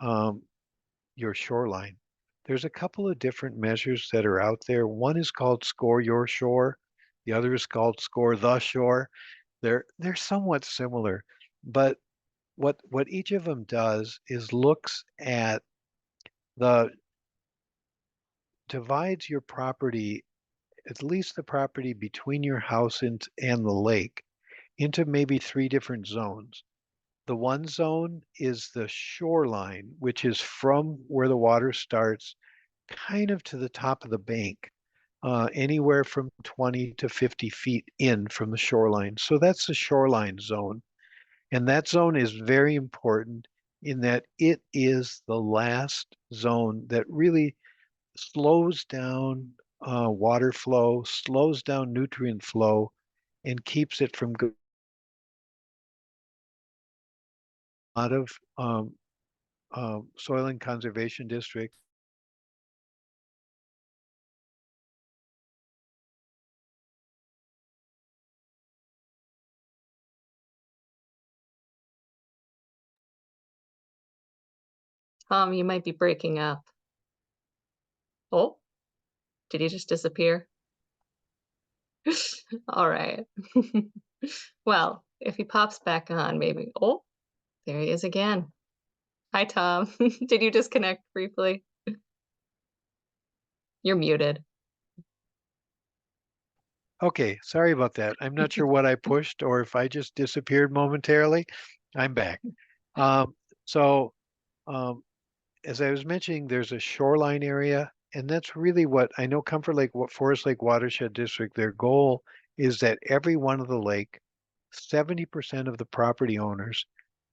um, your shoreline. There's a couple of different measures that are out there. One is called Score Your Shore. The other is called Score the Shore. They're somewhat similar, but what each of them does is looks at the divides your property, at least the property between your house and the lake, into maybe three different zones. The one zone is the shoreline, which is from where the water starts kind of to the top of the bank, anywhere from 20 to 50 feet in from the shoreline. So that's the shoreline zone. And that zone is very important in that it is the last zone that really slows down water flow, slows down nutrient flow, and keeps it from going out of soil and conservation district. Tom, you might be breaking up. Oh, did he just disappear? All right. Well, if he pops back on, maybe. Oh, there he is again. Hi, Tom. Did you disconnect briefly? You're muted. Okay, sorry about that. I'm not sure what I pushed or if I just disappeared momentarily. I'm back. Um, so um, as I was mentioning, there's a shoreline area, and that's really what I know Comfort Lake, Forest Lake Watershed District, their goal is that every one of the lake, 70% of the property owners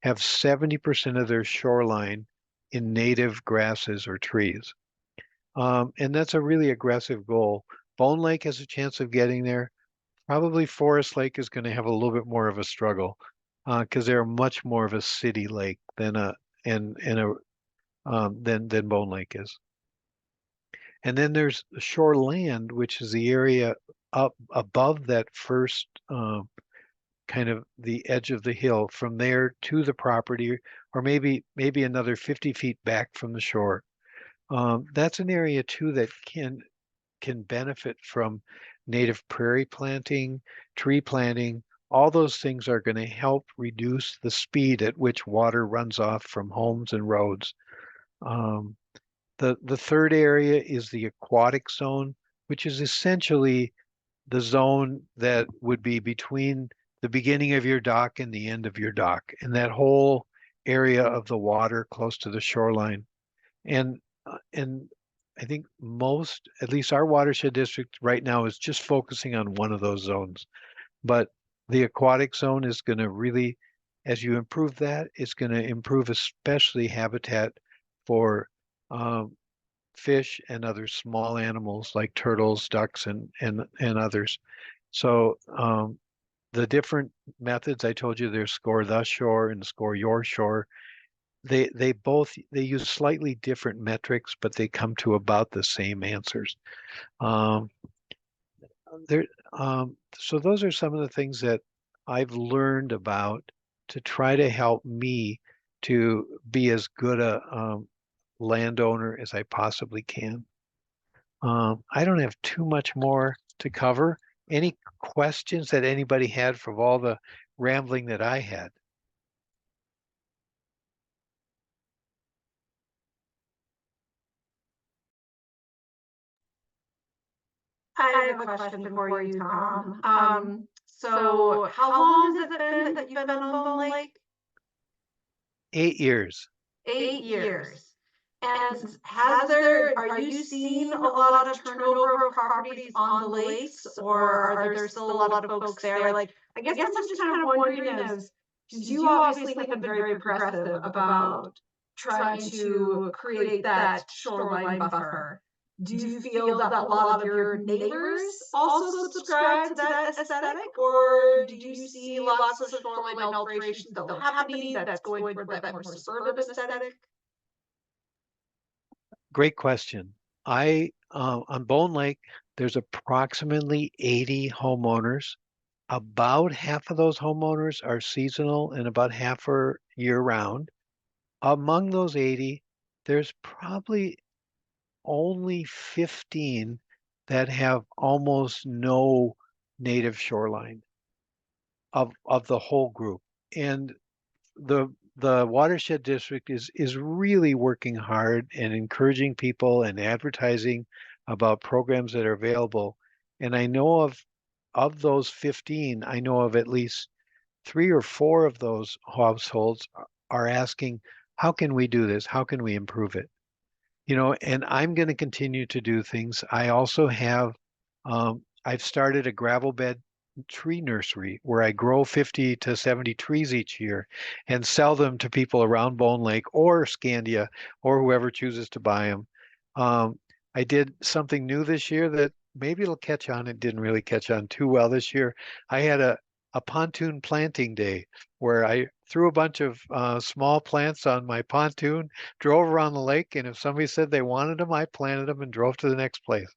have 70% of their shoreline in native grasses or trees. And that's a really aggressive goal. Bone Lake has a chance of getting there. Probably Forest Lake is going to have a little bit more of a struggle because they're much more of a city lake than than Bone Lake is. And then there's shoreland, which is the area up above that first kind of the edge of the hill, from there to the property, or maybe another 50 feet back from the shore. That's an area too that can benefit from native prairie planting, tree planting. All those things are going to help reduce the speed at which water runs off from homes and roads. The third area is the aquatic zone, which is essentially the zone that would be between the beginning of your dock and the end of your dock, and that whole area of the water close to the shoreline. And I think most, at least our watershed district right now, is just focusing on one of those zones. But the aquatic zone is going to really, as you improve that, it's going to improve especially habitat for fish and other small animals like turtles, ducks, and others. So the different methods I told you, there's Score the Shore and Score Your Shore. They use slightly different metrics, but they come to about the same answers. Um, there, so those are some of the things that I've learned about to try to help me to be as good a landowner as I possibly can. I don't have too much more to cover. Any questions that anybody had from all the rambling that I had? I have a question for you, Tom. So how long has it been that you've been on Bone Lake? 8 years. 8 years. And are you seeing a lot of turnover of properties on the lakes, or are there still a lot of folks there? Like, I guess I'm just kind of wondering as, because you obviously have been very progressive about trying to create that shoreline buffer. Do you feel that a lot of your neighbors also subscribe to that aesthetic, or do you see lots of shoreline alteration still happening that's going for that more suburban aesthetic? Great question. On Bone Lake, there's approximately 80 homeowners. About half of those homeowners are seasonal and about half are year round. Among those 80, there's probably only 15 that have almost no native shoreline of the whole group. And the watershed district is really working hard and encouraging people and advertising about programs that are available. And I know of those 15, I know of at least 3 or 4 of those households are asking, how can we do this? How can we improve it? And I'm going to continue to do things. I also have, I've started a gravel bed tree nursery where I grow 50 to 70 trees each year and sell them to people around Bone Lake or Scandia or whoever chooses to buy them. I did something new this year that maybe it'll catch on. It didn't really catch on too well this year. I had a pontoon planting day where I threw a bunch of small plants on my pontoon, drove around the lake, and if somebody said they wanted them, I planted them and drove to the next place.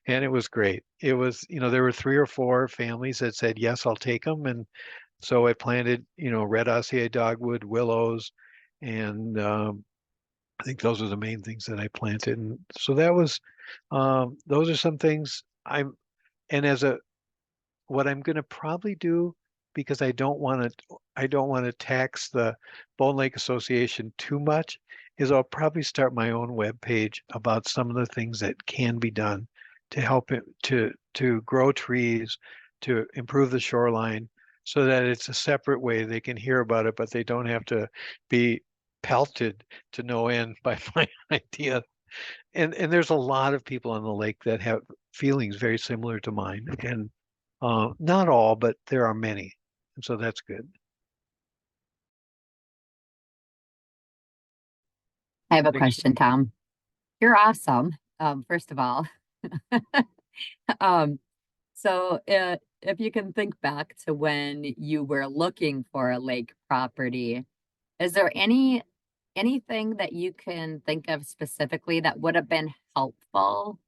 And it was great. It was, there were 3 or 4 families that said, yes, I'll take them. And so I planted, red Osseous dogwood, willows, and I think those are the main things that I planted. And so that was, those are some things and what I'm going to probably do, because I don't want to tax the Bone Lake Association too much, is I'll probably start my own webpage about some of the things that can be done to help it to grow trees, to improve the shoreline, so that it's a separate way they can hear about it, but they don't have to be pelted to no end by my idea. And there's a lot of people on the lake that have feelings very similar to mine, and not all, but there are many. And so that's good. I have a Thank you. question, Tom. You're awesome. First of all, um, so if you can think back to when you were looking for a lake property, is there anything that you can think of specifically that would have been helpful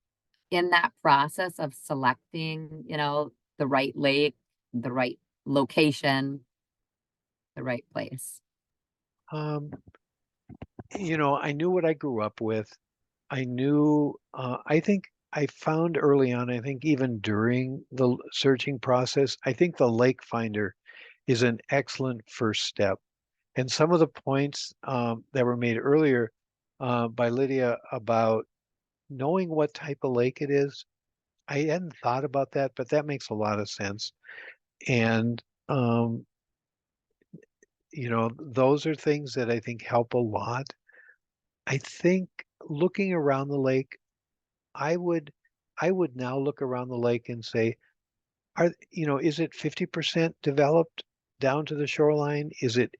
in that process of selecting, the right lake, the right location, the right place? Um, I knew what I grew up with. I knew, I think I found early on, I think even during the searching process, I think the lake finder is an excellent first step. And some of the points that were made earlier by Lydia about knowing what type of lake it is, I hadn't thought about that, but that makes a lot of sense. And, um, those are things that I think help a lot. I think looking around the lake, I would I would now look around the lake and say, is it 50% developed down to the shoreline? Is it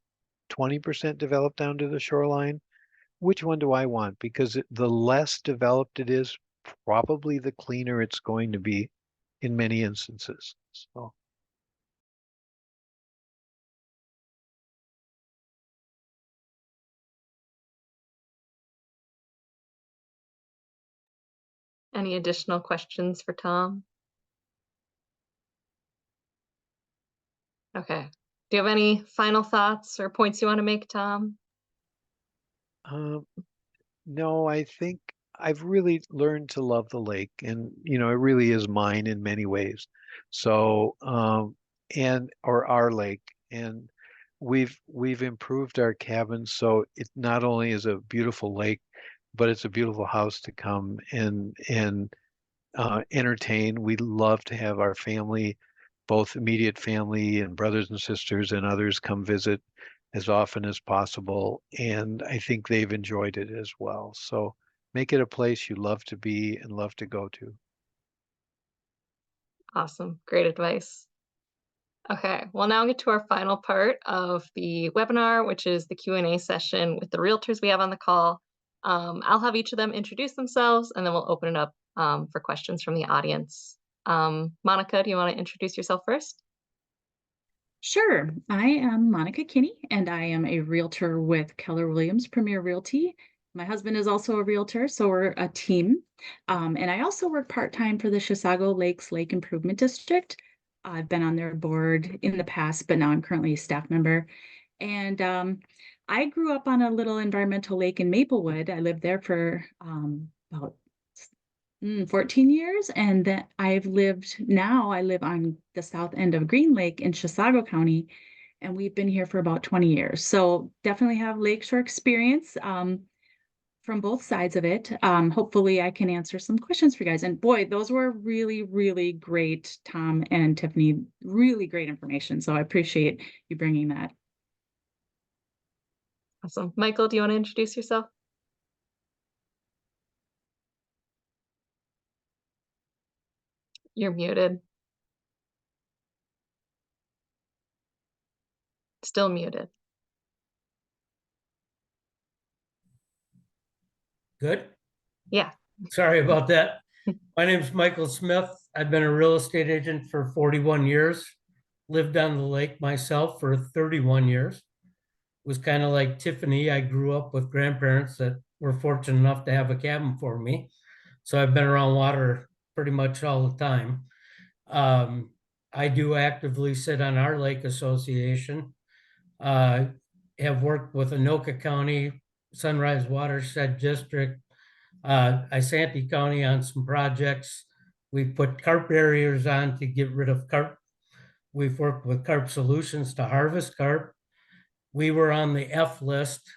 20% developed down to the shoreline? Which one do I want? Because the less developed it is, probably the cleaner it's going to be in many instances. So, Any additional questions for Tom? Okay. Do you have any final thoughts or points you want to make, Tom? um, no, I think I've really learned to love the lake, and it really is mine in many ways. So, or our lake, and we've improved our cabin, so it not only is a beautiful lake, but it's a beautiful house to come and entertain. We love to have our family, both immediate family and brothers and sisters and others, come visit as often as possible. And I think they've enjoyed it as well. So make it a place you love to be and love to go to. Awesome. Great advice. Okay, we'll now get to our final part of the webinar, which is the Q&A session with the realtors we have on the call. I'll have each of them introduce themselves, and then we'll open it up for questions from the audience. Monica, do you want to introduce yourself first? Sure. I am Monica Kinney, and I am a realtor with Keller Williams Premier Realty. My husband is also a realtor, so we're a team. And I also work part-time for the Chisago Lakes Lake Improvement District. I've been on their board in the past, but now I'm currently a staff member. And I grew up on a little environmental lake in Maplewood. I lived there for about 14 years. And then I live on the south end of Green Lake in Chisago County, and we've been here for about 20 years. So definitely have Lakeshore experience from both sides of it. Hopefully I can answer some questions for you guys. And boy, those were really, really great, Tom and Tiffany, really great information. So I appreciate you bringing that. Awesome. Michael, do you want to introduce yourself? You're muted. Still muted. Good. Yeah. Sorry about that. My name is Michael Smith. I've been a real estate agent for 41 years. Lived on the lake myself for 31 years. It was kind of like Tiffany. I grew up with grandparents that were fortunate enough to have a cabin for me. So I've been around water pretty much all the time. I do actively sit on our lake association. Have worked with Anoka County, Sunrise Watershed District, Isanti County on some projects. We've put carp barriers on to get rid of carp. We've worked with Carp Solutions to harvest carp. We were on the F list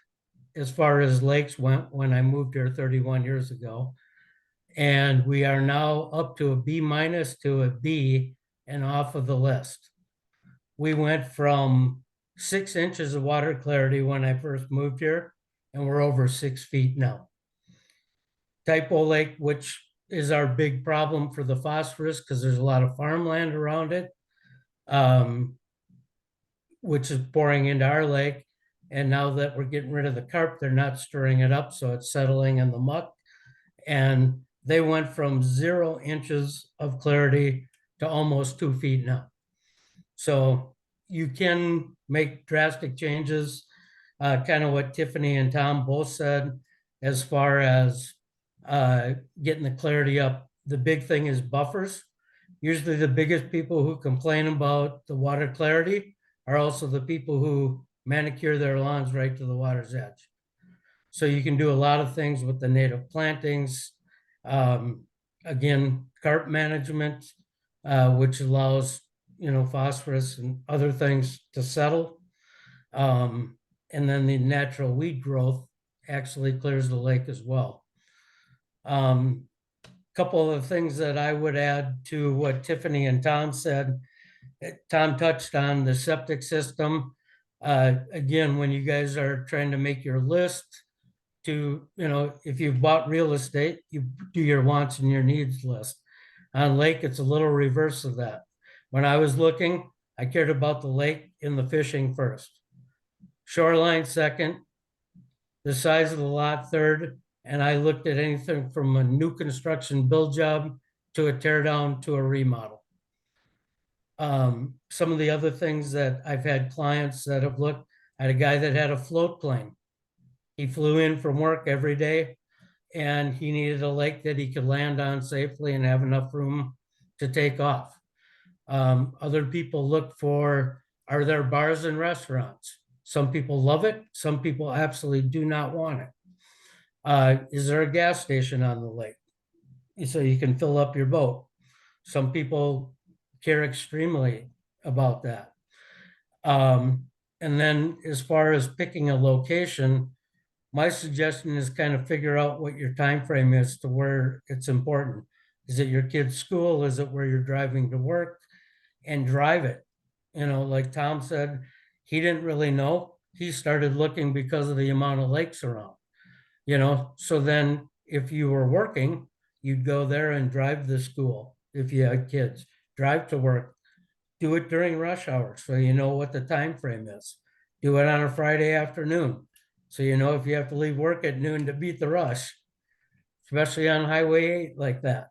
as far as lakes went when I moved here 31 years ago. And we are now up to a B- to a B and off of the list. We went from 6 inches of water clarity when I first moved here, and we're over 6 feet now. Typo Lake, which is our big problem for the phosphorus because there's a lot of farmland around it, which is pouring into our lake. And now that we're getting rid of the carp, they're not stirring it up, so it's settling in the muck. And they went from 0 inches of clarity to almost 2 feet now. So you can make drastic changes, kind of what Tiffany and Tom both said, as far as getting the clarity up. The big thing is buffers. Usually the biggest people who complain about the water clarity are also the people who manicure their lawns right to the water's edge. So you can do a lot of things with the native plantings. Again, carp management, which allows, phosphorus and other things to settle. And then the natural weed growth actually clears the lake as well. Couple of things that I would add to what Tiffany and Tom said. Tom touched on the septic system. Again, when you guys are trying to make your list to, if you've bought real estate, you do your wants and your needs list. On lake, it's a little reverse of that. When I was looking, I cared about the lake and the fishing first. Shoreline second, the size of the lot third, and I looked at anything from a new construction build job to a tear down to a remodel. Some of the other things that I've had clients that have looked, I had a guy that had a float plane. He flew in from work every day and he needed a lake that he could land on safely and have enough room to take off. Other people look for, are there bars and restaurants? Some people love it. Some people absolutely do not want it. Is there a gas station on the lake so you can fill up your boat? Some people care extremely about that. And then as far as picking a location, my suggestion is kind of figure out what your time frame is to where it's important. Is it your kid's school? Is it where you're driving to work? And drive it. Like Tom said, he didn't really know. He started looking because of the amount of lakes around. So then if you were working, you'd go there and drive to school. If you had kids, drive to work, do it during rush hour so you know what the time frame is. Do it on a Friday afternoon so if you have to leave work at noon to beat the rush, especially on Highway 8 like that.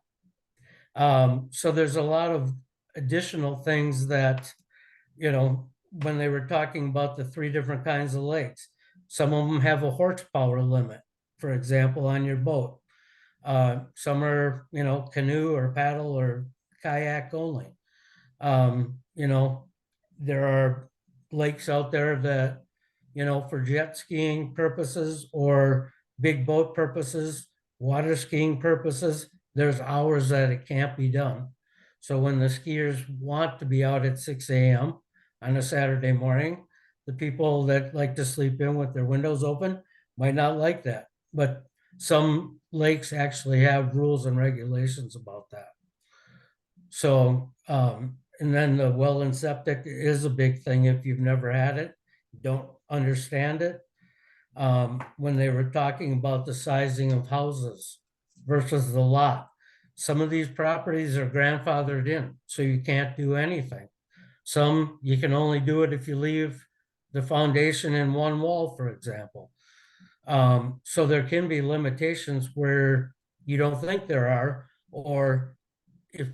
So there's a lot of additional things that, when they were talking about the 3 different kinds of lakes, some of them have a horsepower limit, for example, on your boat. Some are, canoe or paddle or kayak only. There are lakes out there that, for jet skiing purposes or big boat purposes, water skiing purposes, there's hours that it can't be done. So when the skiers want to be out at 6 a.m. on a Saturday morning, the people that like to sleep in with their windows open might not like that. But some lakes actually have rules and regulations about that. So, and then the well and septic is a big thing. If you've never had it, don't understand it. When they were talking about the sizing of houses versus the lot, some of these properties are grandfathered in, so you can't do anything. Some, you can only do it if you leave the foundation in one wall, for example. So there can be limitations where you don't think there are, or if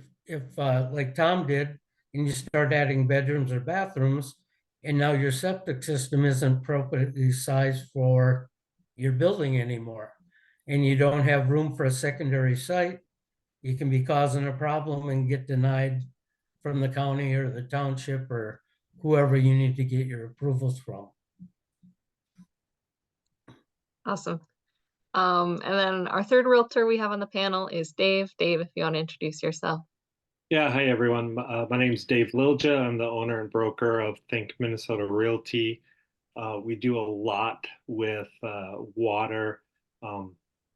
like Tom did, and you start adding bedrooms or bathrooms, and now your septic system isn't appropriately sized for your building anymore, and you don't have room for a secondary site, you can be causing a problem and get denied from the county or the township or whoever you need to get your approvals from. Awesome. And then our third realtor we have on the panel is Dave. Dave, if you want to introduce yourself. Yeah, hi everyone. My name is Dave Lilja. I'm the owner and broker of Think Minnesota Realty. We do a lot with water.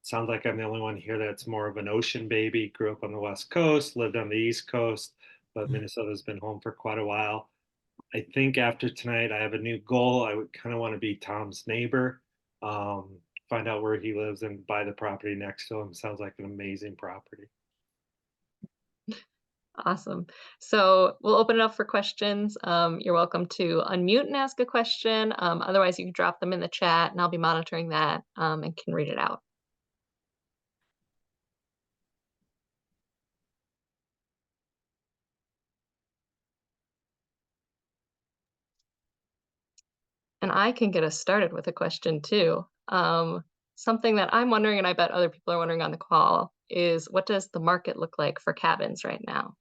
Sounds like I'm the only one here that's more of an ocean baby. Grew up on the West Coast, lived on the East Coast, but Minnesota's been home for quite a while. I think after tonight, I have a new goal. I would kind of want to be Tom's neighbor, find out where he lives and buy the property next to him. Sounds like an amazing property. Awesome. So we'll open it up for questions. You're welcome to unmute and ask a question. Otherwise, you can drop them in the chat and I'll be monitoring that and can read it out. And I can get us started with a question too. Something that I'm wondering, and I bet other people are wondering on the call, is what does the market look like for cabins right now?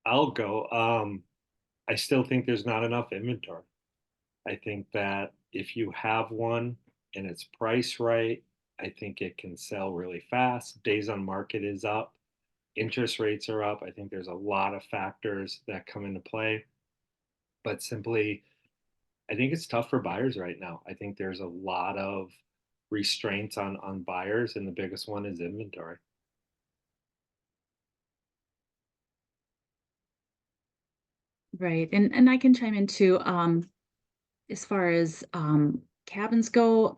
I'll go. I still think there's not enough inventory. I think that if you have one and it's priced right, I think it can sell really fast. Days on market is up, interest rates are up. I think there's a lot of factors that come into play. But simply, I think it's tough for buyers right now. I think there's a lot of restraints on buyers, and the biggest one is inventory. Right. And I can chime in too. As far as cabins go,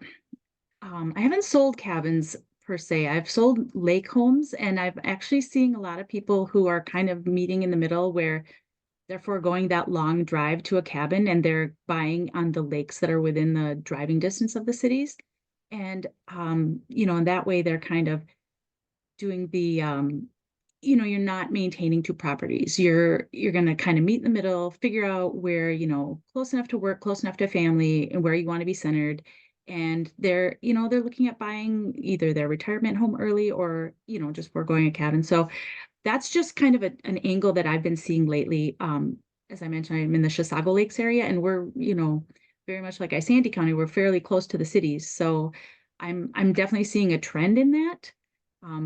I haven't sold cabins per se. I've sold lake homes, and I've actually seen a lot of people who are kind of meeting in the middle where they're foregoing that long drive to a cabin and they're buying on the lakes that are within the driving distance of the cities. And in that way they're kind of doing the you're not maintaining two properties. You're going to kind of meet in the middle, figure out where, close enough to work, close enough to family, and where you want to be centered. And they're looking at buying either their retirement home early or, just foregoing a cabin. So that's just kind of an angle that I've been seeing lately. As I mentioned, I'm in the Chisago Lakes area, and we're, very much like Isanti County, we're fairly close to the cities. So I'm definitely seeing a trend in that.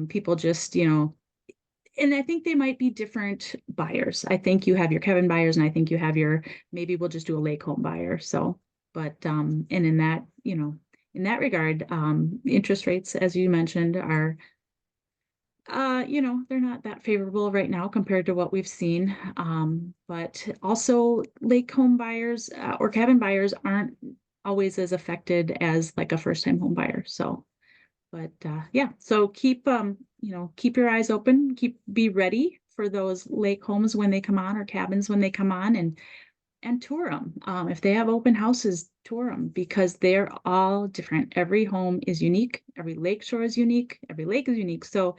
People just, and I think they might be different buyers. I think you have your cabin buyers, and I think you have maybe we'll just do a lake home buyer. So, but and in that, in that regard, interest rates, as you mentioned, are they're not that favorable right now compared to what we've seen. But also lake home buyers or cabin buyers aren't always as affected as like a first time home buyer. So, but yeah, so keep your eyes open, be ready for those lake homes when they come on or cabins when they come on, and tour them. If they have open houses, tour them because they're all different. Every home is unique. Every lakeshore is unique. Every lake is unique. So,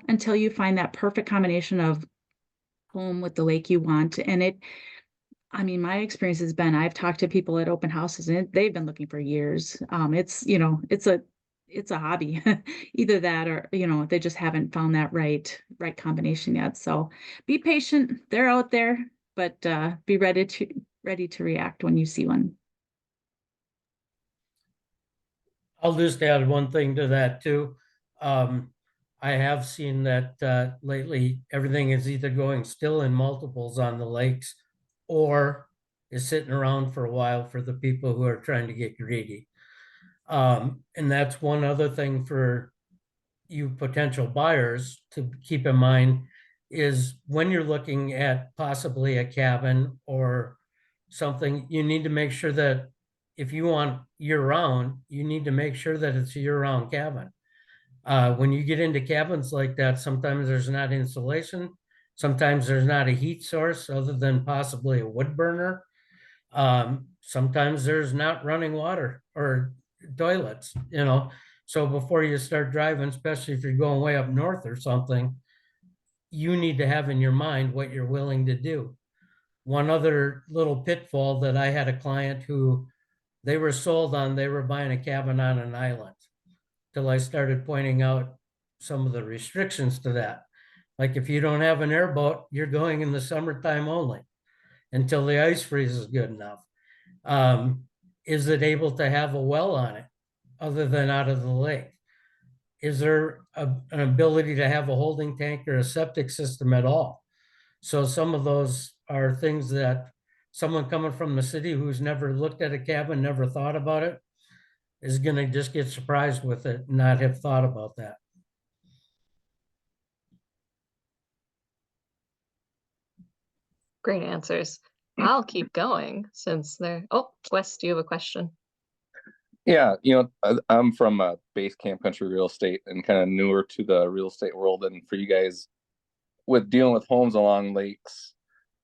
until you find that perfect combination of home with the lake you want. And my experience has been, I've talked to people at open houses and they've been looking for years. It's a hobby, either that or, they just haven't found that right combination yet. So be patient. They're out there, but be ready to react when you see one. I'll just add one thing to that too. I have seen that lately everything is either going still in multiples on the lakes or is sitting around for a while for the people who are trying to get greedy. And that's one other thing for you potential buyers to keep in mind is when you're looking at possibly a cabin or something, you need to make sure that if you want year-round, you need to make sure that it's a year-round cabin. When you get into cabins like that, sometimes there's not insulation, sometimes there's not a heat source other than possibly a wood burner. Sometimes there's not running water or toilets, So before you start driving, especially if you're going way up north or something, you need to have in your mind what you're willing to do. One other little pitfall that I had a client who they were sold on, they were buying a cabin on an island till I started pointing out some of the restrictions to that. Like if you don't have an airboat, you're going in the summertime only until the ice freezes good enough. Is it able to have a well on it other than out of the lake? Is there an ability to have a holding tank or a septic system at all? So some of those are things that someone coming from the city who's never looked at a cabin, never thought about it, is going to just get surprised with it and not have thought about that. Great answers. I'll keep going since they're, oh, Wes, do you have a question? Yeah, I'm from base camp country real estate and kind of newer to the real estate world. And for you guys, with dealing with homes along lakes,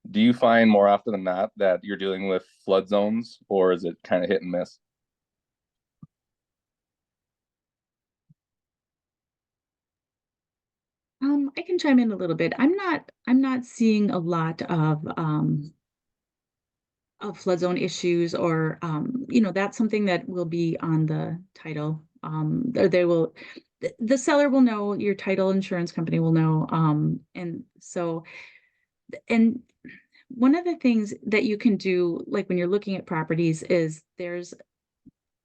do you find more often than not that you're dealing with flood zones, or is it kind of hit and miss? I can chime in a little bit. I'm not seeing a lot of flood zone issues or that's something that will be on the title. They will the seller will know, your title insurance company will know. And so and one of the things that you can do, like when you're looking at properties, is there's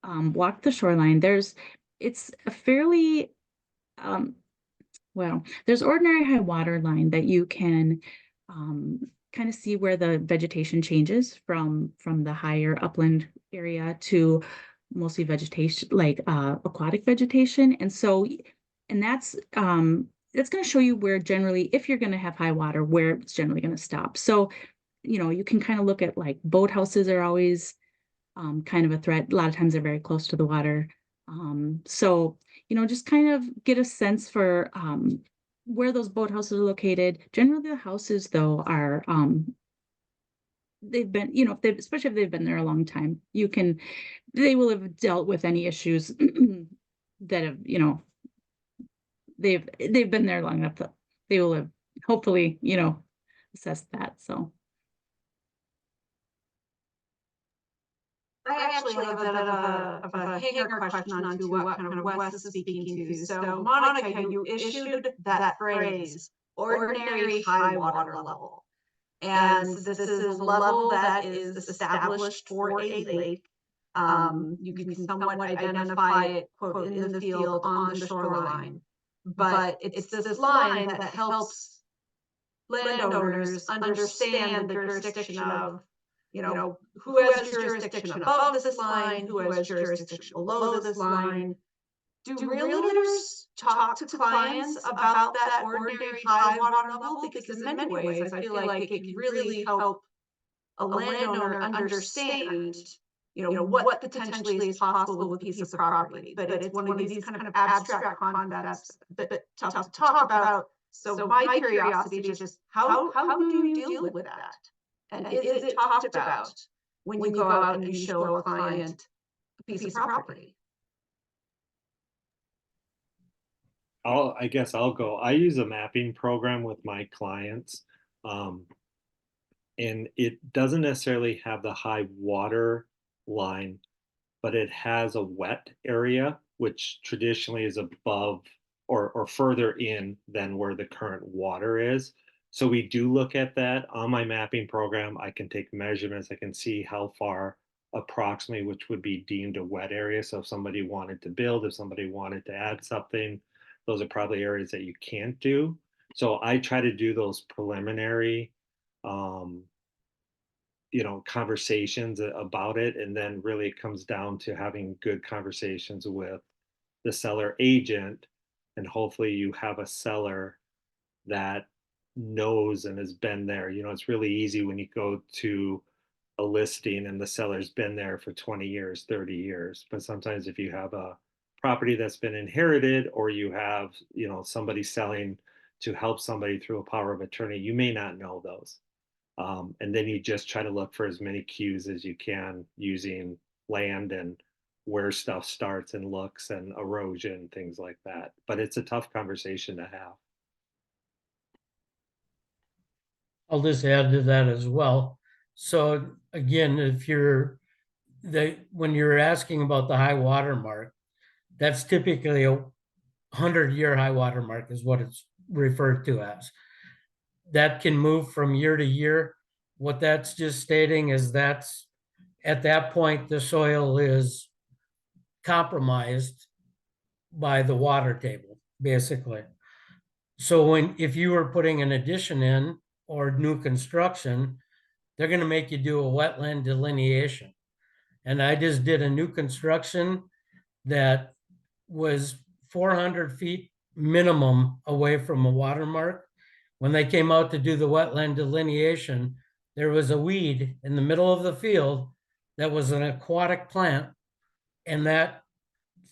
walk the shoreline. It's a fairly um well, there's ordinary high water line that you can kind of see where the vegetation changes from the higher upland area to mostly vegetation, like aquatic vegetation. And that's going to show you where generally, if you're going to have high water, where it's generally going to stop. So, you can kind of look at, like, boathouses are always kind of a threat. A lot of times they're very close to the water. So, just kind of get a sense for where those boathouses are located. Generally, the houses, though, are they've been, if they've, especially if they've been there a long time, they will have dealt with any issues that have, they've been there long enough that they will have hopefully, assessed that. So. I actually have a bit of a hanger question on to what kind of Wes is speaking to. So, Monica, you issued that phrase, ordinary high water level. And this is a level that is established for a lake. You can somewhat identify it, quote, in the field on the shoreline. But it's this line that helps landowners understand the jurisdiction of, who has jurisdiction above this line, who has jurisdiction below this line. Do realtors talk to clients about that ordinary high water level? Because in many ways, I feel like it can really help a landowner understand, what potentially is possible with a piece of property. But it's one of these kind of abstract concepts, but tough to talk about. So my curiosity is just how do you deal with that? And is it talked about when you go out and you show a client a piece of property? I guess I'll go. I use a mapping program with my clients, and it doesn't necessarily have the high water line, but it has a wet area, which traditionally is above or further in than where the current water is. So we do look at that on my mapping program. I can take measurements. I can see how far approximately, which would be deemed a wet area. So if somebody wanted to build, if somebody wanted to add something, those are probably areas that you can't do. So I try to do those preliminary, conversations about it. And then really it comes down to having good conversations with the seller agent. And hopefully you have a seller that knows and has been there. It's really easy when you go to a listing and the seller's been there for 20 years, 30 years. But sometimes if you have a property that's been inherited, or you have, somebody selling to help somebody through a power of attorney, you may not know those. And then you just try to look for as many cues as you can using land and where stuff starts and looks and erosion, things like that. But it's a tough conversation to have. I'll just add to that as well. So again, when you're asking about the high water mark, that's typically a 100-year high water mark is what it's referred to as. That can move from year to year. What that's just stating is that's at that point the soil is compromised by the water table, basically. So if you were putting an addition in or new construction, they're going to make you do a wetland delineation. And I just did a new construction that was 400 feet minimum away from a watermark. When they came out to do the wetland delineation, there was a weed in the middle of the field that was an aquatic plant And that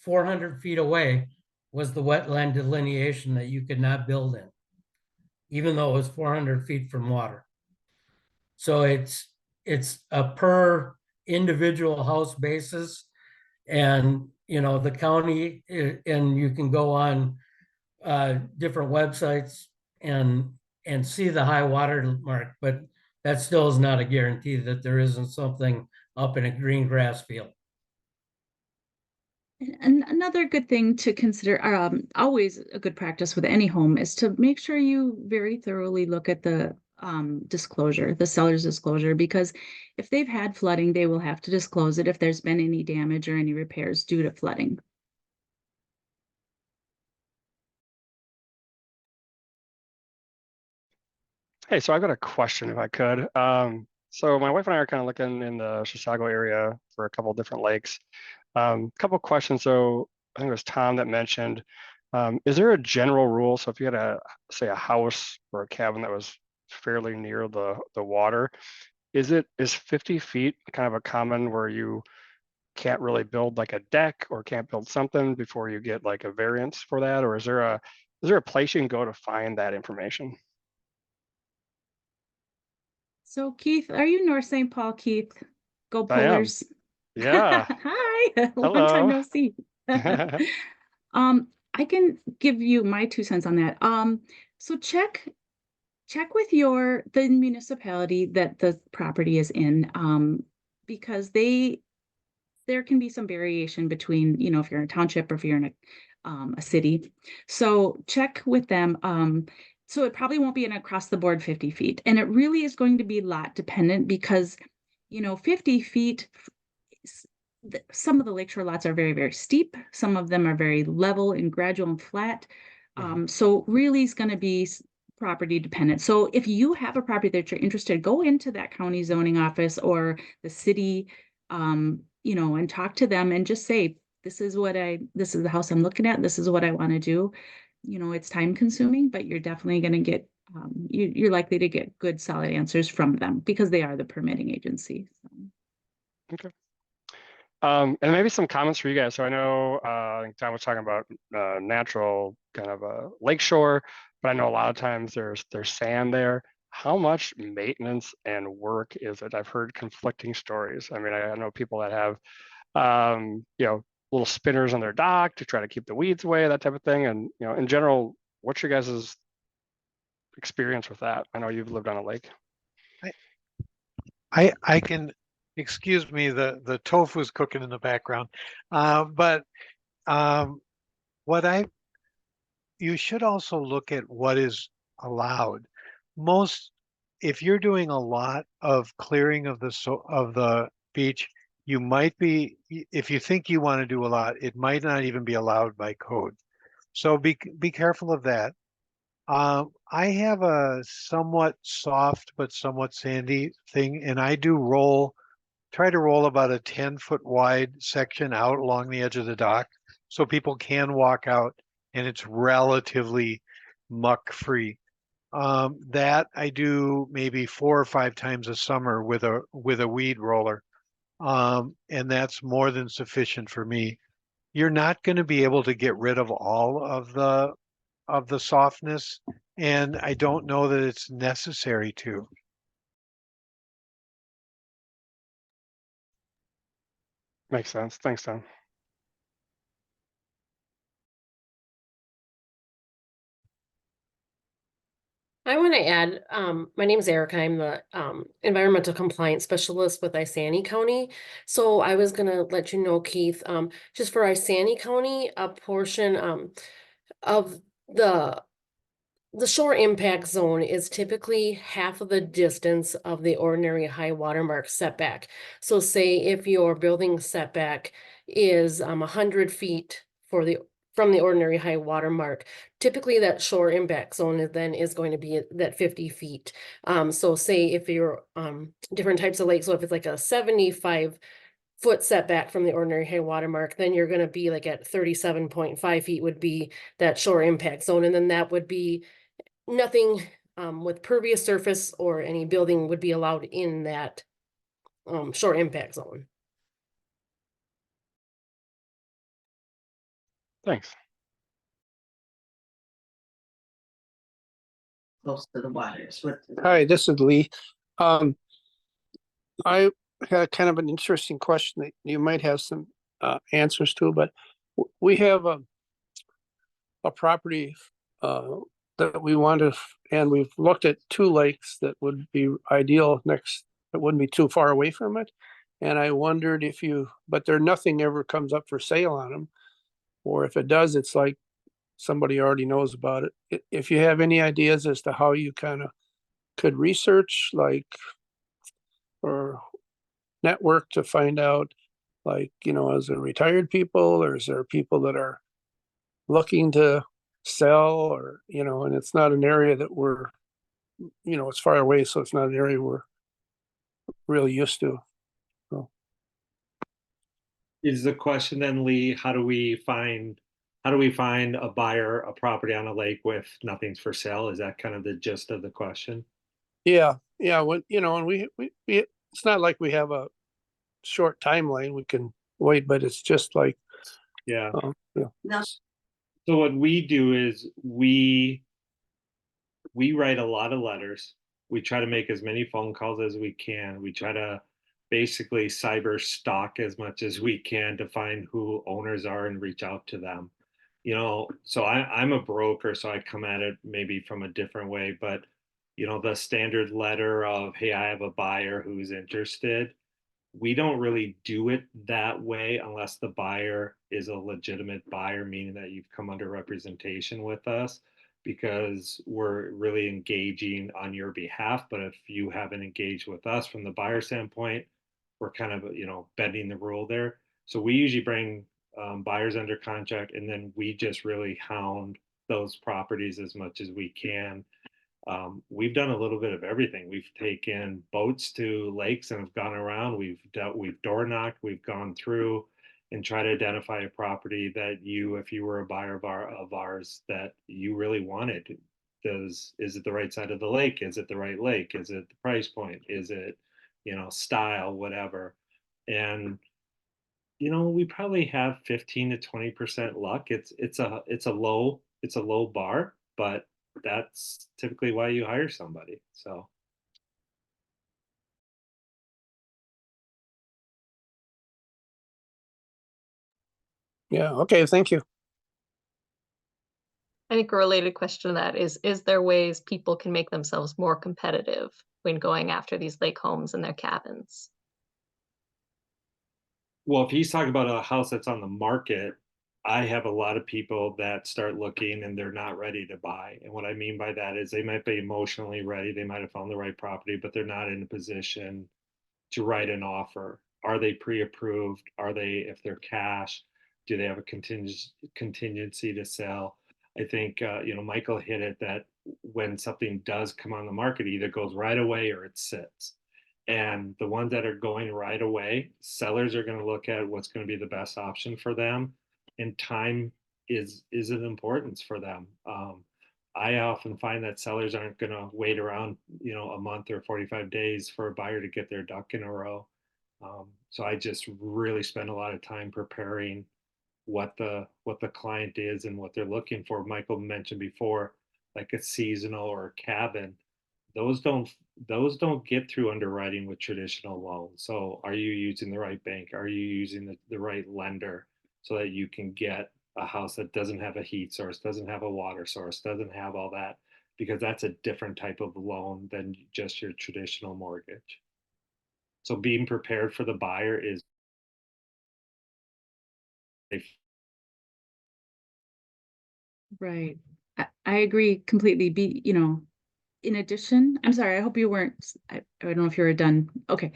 400 feet away was the wetland delineation that you could not build in, even though it was 400 feet from water. So it's a per individual house basis. And, you know, the county, and you can go on different websites and see the high water mark, but that still is not a guarantee that there isn't something up in a green grass field. And another good thing to consider, always a good practice with any home, is to make sure you very thoroughly look at the disclosure, the seller's disclosure, because if they've had flooding, they will have to disclose it if there's been any damage or any repairs due to flooding. Hey, so I've got a question if I could. So my wife and I are kind of looking in the Chisago area for a couple of different lakes. Couple of questions. So I think it was Tom that mentioned, is there a general rule? So if you had say a house or a cabin that was fairly near the water, is 50 feet kind of a common where you can't really build like a deck or can't build something before you get like a variance for that? Or is there a place you can go to find that information? So Keith, are you North St. Paul, Keith? Go I am. Pullers. Yeah. Hi, long time Hello. no see. I can give you my 2 cents on that. So check with the municipality that the property is in, because there can be some variation between, you know, if you're in a township or if you're in a city. So check with them. So it probably won't be an across the board 50 feet. And it really is going to be lot dependent because, you know, 50 feet, some of the lakeshore lots are very, very steep. Some of them are very level and gradual and flat. So really it's going to be property dependent. So if you have a property that you're interested, go into that county zoning office or the city, you know, and talk to them and just say, this is the house I'm looking at. This is what I want to do. You know, it's time consuming, but you're definitely going to get, you're likely to get good, solid answers from them because they are the permitting agency. So. Okay. And maybe some comments for you guys. So I know I think Tom was talking about natural kind of a lakeshore, but I know a lot of times there's sand there. How much maintenance and work is it? I've heard conflicting stories. I mean, I know people that have you know, little spinners on their dock to try to keep the weeds away, that type of thing. And you know, in general, what's your guys' experience with that? I know you've lived on a lake. I can, excuse me, the tofu's cooking in the background. But you should also look at what is allowed. If you're doing a lot of clearing of the beach, you might be, if you think you want to do a lot, it might not even be allowed by code. So be careful of that. I have a somewhat soft but somewhat sandy thing, and I do try to roll about a 10-foot wide section out along the edge of the dock so people can walk out and it's relatively muck free. That I do maybe 4 or 5 times a summer with a weed roller. And that's more than sufficient for me. You're not going to be able to get rid of all of the softness, and I don't know that it's necessary to. Makes sense. Thanks, Tom. I want to add, my name is Erica. I'm the environmental compliance specialist with Isani County. So I was going to let you know, Keith, just for Isani County, a portion of the shore impact zone is typically half of the distance of the ordinary high water mark setback. So say if your building setback is 100 feet from the ordinary high water mark, typically that shore impact zone is going to be that 50 feet. So say if you're different types of lakes, so if it's like a 75-foot setback from the ordinary high water mark, then you're going to be like at 37.5 feet would be that shore impact zone. And then that would be nothing with pervious surface or any building would be allowed in that shore impact zone. Thanks. Close to the waters. Hi, this is Lee. I had kind of an interesting question that you might have some answers to, but we have a property that we want to, and we've looked at 2 lakes that would be ideal next, that wouldn't be too far away from it. And I wondered if you, but nothing ever comes up for sale on them, or if it does, it's like somebody already knows about it. If you have any ideas as to how you kind of could research, like, or network to find out, like, is there retired people, or is there people that are looking to sell, or, and it's not an area that we're, it's far away, so it's not an area we're really used to. So. Is the question then, Lee, how do we find a buyer, a property on a lake with nothing's for sale? Is that kind of the gist of the question? Yeah. When, and we it's not like we have a short timeline we can wait, but it's just like, yeah. No. So what we do is we write a lot of letters. We try to make as many phone calls as we can. We try to basically cyber stalk as much as we can to find who owners are and reach out to them. So I'm a broker, so I come at it maybe from a different way, but the standard letter of, hey, I have a buyer who's interested. We don't really do it that way unless the buyer is a legitimate buyer, meaning that you've come under representation with us, because we're really engaging on your behalf. But if you haven't engaged with us from the buyer standpoint, we're kind of, bending the rule there. So we usually bring buyers under contract, and then we just really hound those properties as much as we can. We've done a little bit of everything. We've taken boats to lakes and have gone around. We've door knocked. We've gone through and tried to identify a property that if you were a buyer of ours, that you really wanted. Is it the right side of the lake? Is it the right lake? Is it the price point? Is it, style, whatever? And we probably have 15 to 20% luck. It's a low bar, but that's typically why you hire somebody. So. Yeah. Okay. Thank you. I think a related question to that is there ways people can make themselves more competitive when going after these lake homes and their cabins? Well, if he's talking about a house that's on the market, I have a lot of people that start looking and they're not ready to buy. And what I mean by that is they might be emotionally ready. They might have found the right property, but they're not in a position to write an offer. Are they pre-approved? If they're cash, do they have a contingency to sell? I think, Michael hit it, that when something does come on the market, it either goes right away or it sits. And the ones that are going right away, sellers are going to look at what's going to be the best option for them. And time is of importance for them. I often find that sellers aren't going to wait around, a month or 45 days for a buyer to get their duck in a row. So I just really spend a lot of time preparing what the client is and what they're looking for. Michael mentioned before, like a seasonal or a cabin. Those don't get through underwriting with traditional loans. So are you using the right bank? Are you using the right lender so that you can get a house that doesn't have a heat source, doesn't have a water source, doesn't have all that? Because that's a different type of loan than just your traditional mortgage. So being prepared for the buyer is Right. I agree completely. In addition, I'm sorry, I hope you weren't, I don't know if you were done. Okay.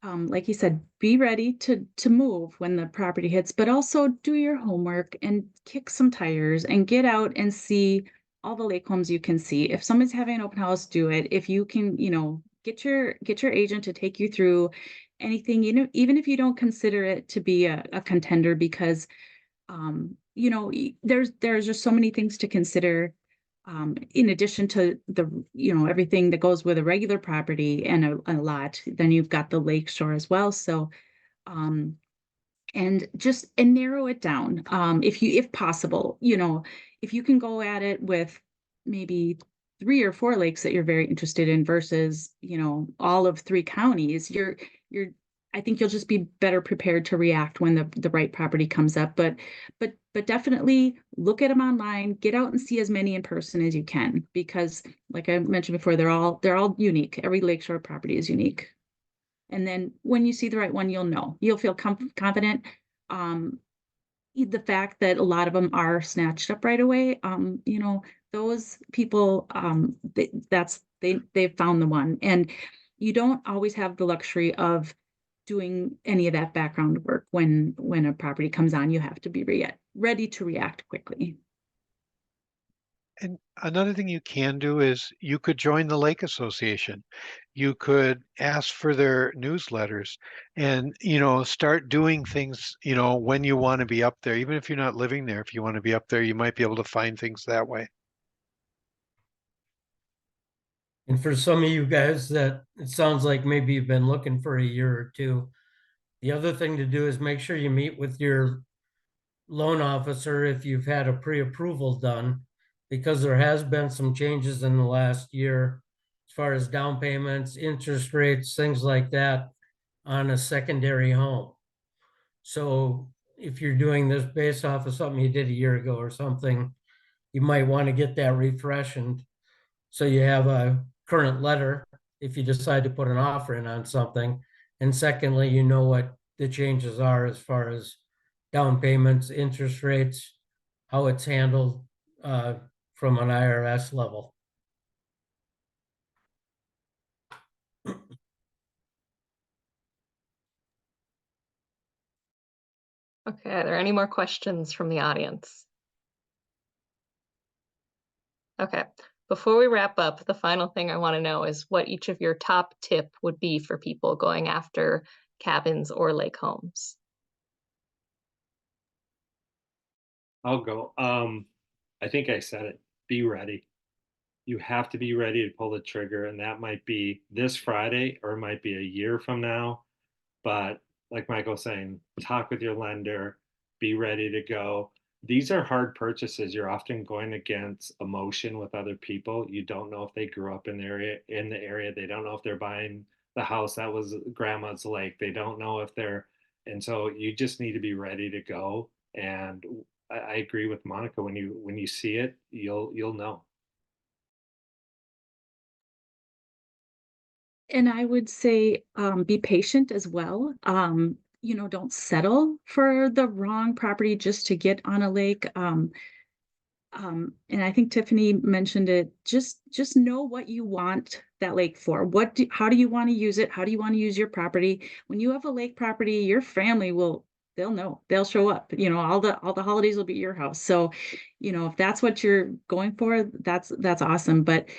Like you said, be ready to move when the property hits, but also do your homework and kick some tires and get out and see all the lake homes you can see. If someone's having an open house, do it. If you can, get your agent to take you through anything, even if you don't consider it to be a contender, because there's just so many things to consider. In addition to everything that goes with a regular property and a lot, then you've got the Lakeshore as well. So and just and narrow it down. If possible, if you can go at it with maybe 3 or 4 lakes that you're very interested in versus, all of 3 counties, you're I think you'll just be better prepared to react when the right property comes up. But definitely look at them online, get out and see as many in person as you can, because like I mentioned before, they're all unique. Every lakeshore property is unique. And then when you see the right one, you'll feel confident. Um, the fact that a lot of them are snatched up right away, those people, they've found the one. And you don't always have the luxury of doing any of that background work. When a property comes on, you have to be ready to react quickly. And another thing you can do is you could join the Lake Association. You could ask for their newsletters and, start doing things, when you want to be up there. Even if you're not living there, if you want to be up there, you might be able to find things that way. And for some of you guys that it sounds like maybe you've been looking for a year or two, the other thing to do is make sure you meet with your loan officer if you've had a pre-approval done, because there has been some changes in the last year as far as down payments, interest rates, things like that on a secondary home. So if you're doing this based off of something you did a year ago or something, you might want to get that refreshed so you have a current letter if you decide to put an offer in on something. And secondly, you know what the changes are as far as down payments, interest rates, how it's handled from an IRS level. Okay, are there any more questions from the audience? Okay, before we wrap up, the final thing I want to know is what each of your top tip would be for people going after cabins or lake homes. I'll go. I think I said it. Be ready. You have to be ready to pull the trigger, and that might be this Friday or it might be a year from now. But like Michael's saying, talk with your lender, be ready to go. These are hard purchases. You're often going against emotion with other people. You don't know if they grew up in the area. They don't know if they're buying the house that was grandma's lake. They don't know if they're, and so you just need to be ready to go. And I agree with Monica. When you see it, you'll know. And I would say be patient as well. Don't settle for the wrong property just to get on a lake. And I think Tiffany mentioned it. Just know what you want that lake for. How do you want to use it? How do you want to use your property? When you have a lake property, your family they'll know. They'll show up. All the holidays will be at your house. So, if that's what you're going for, that's awesome. But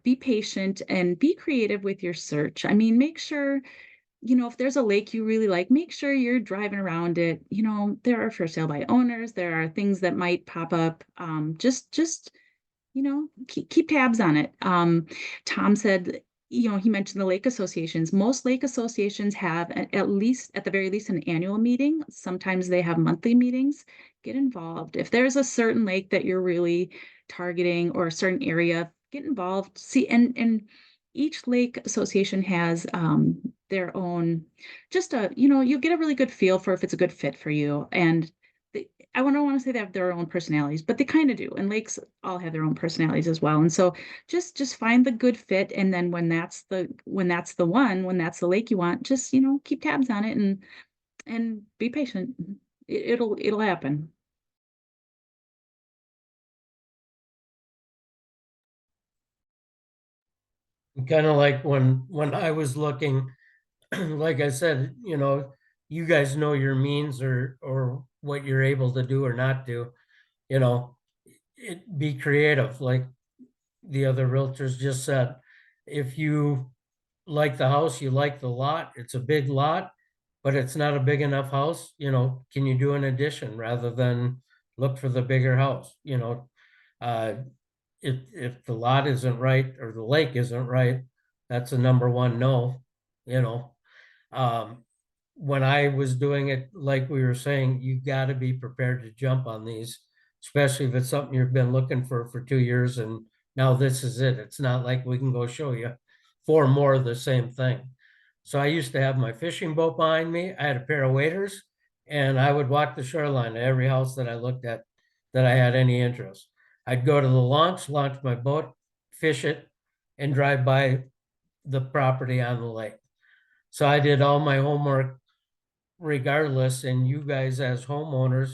be patient and be creative with your search. I mean, make sure, if there's a lake you really like, make sure you're driving around it. There are for sale by owners. There are things that might pop up. Just keep tabs on it. Tom said, he mentioned the lake associations. Most lake associations have at the very least an annual meeting. Sometimes they have monthly meetings. Get involved. If there's a certain lake that you're really targeting or a certain area, get involved. See, and each lake association has their own, you'll get a really good feel for if it's a good fit for you. And I don't want to say they have their own personalities, but they kind of do. And lakes all have their own personalities as well. And so just find the good fit. And then when that's the lake you want, just, keep tabs on it and be patient. It'll happen. Kind of like when I was looking, like I said, you guys know your means or what you're able to do or not do. Be creative, like the other realtors just said. If you like the house, you like the lot, it's a big lot, but it's not a big enough house, can you do an addition rather than look for the bigger house? Uh, if the lot isn't right or the lake isn't right, that's a number one no. Um, when I was doing it, like we were saying, you got to be prepared to jump on these, especially if it's something you've been looking for 2 years and now this is it. It's not like we can go show you 4 more of the same thing. So I used to have my fishing boat behind me. I had a pair of waders and I would walk the shoreline at every house that I looked at that I had any interest. I'd go to the launch my boat, fish it, and drive by the property on the lake. So I did all my homework regardless, and you guys as homeowners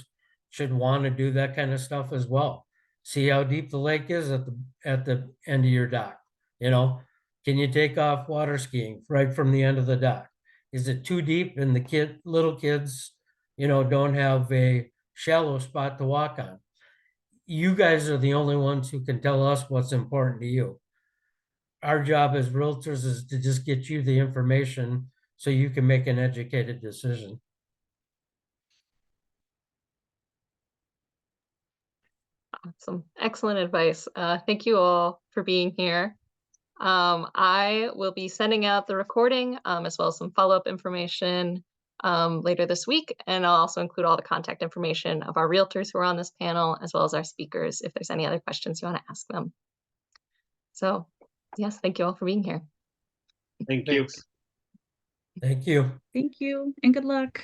should want to do that kind of stuff as well. See how deep the lake is at the end of your dock. You know, can you take off water skiing right from the end of the dock? Is it too deep and the little kids, you know, don't have a shallow spot to walk on? You guys are the only ones who can tell us what's important to you. Our job as realtors is to just get you the information so you can make an educated decision. Awesome. Excellent advice. Thank you all for being here. I will be sending out the recording as well as some follow-up information later this week. And I'll also include all the contact information of our realtors who are on this panel, as well as our speakers, if there's any other questions you want to ask them. So yes, thank you all for being here. Thank you. Thanks. Thank you. Thank you and good luck.